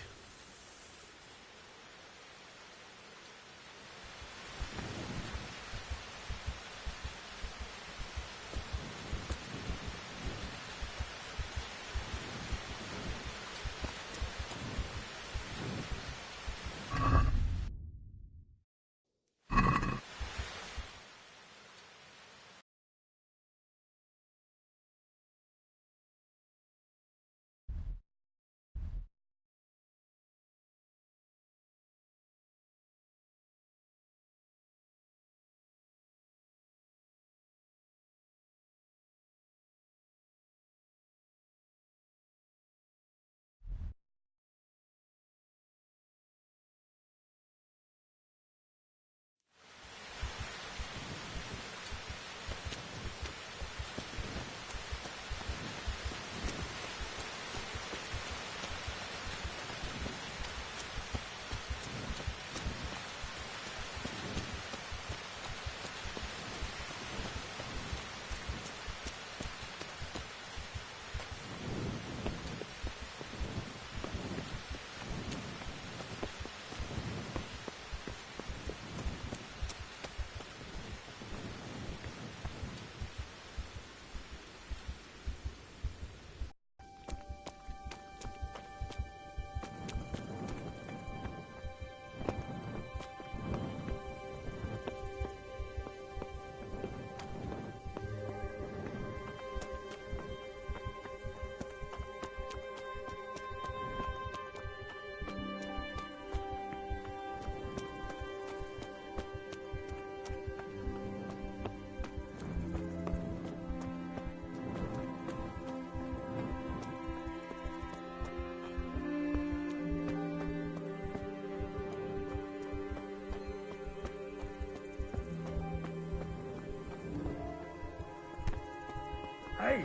Hey!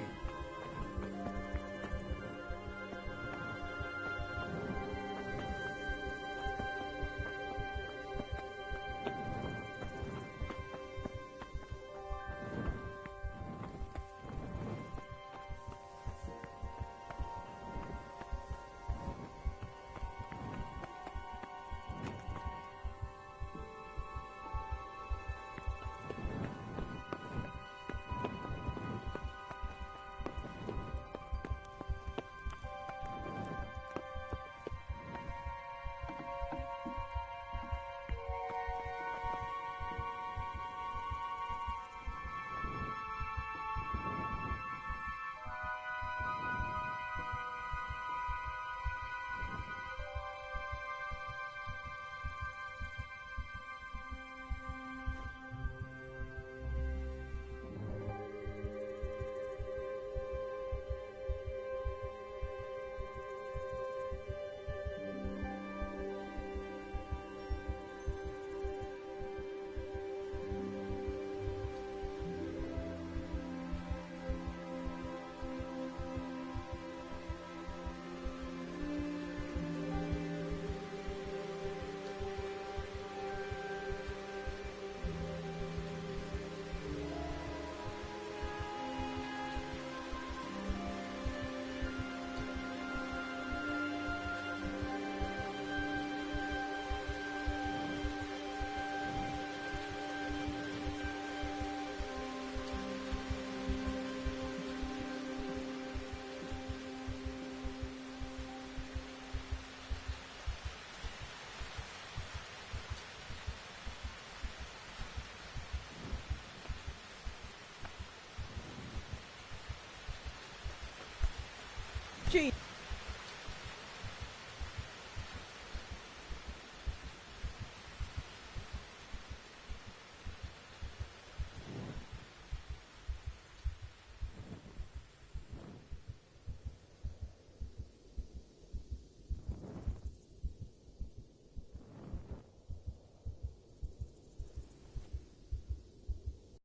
Gee,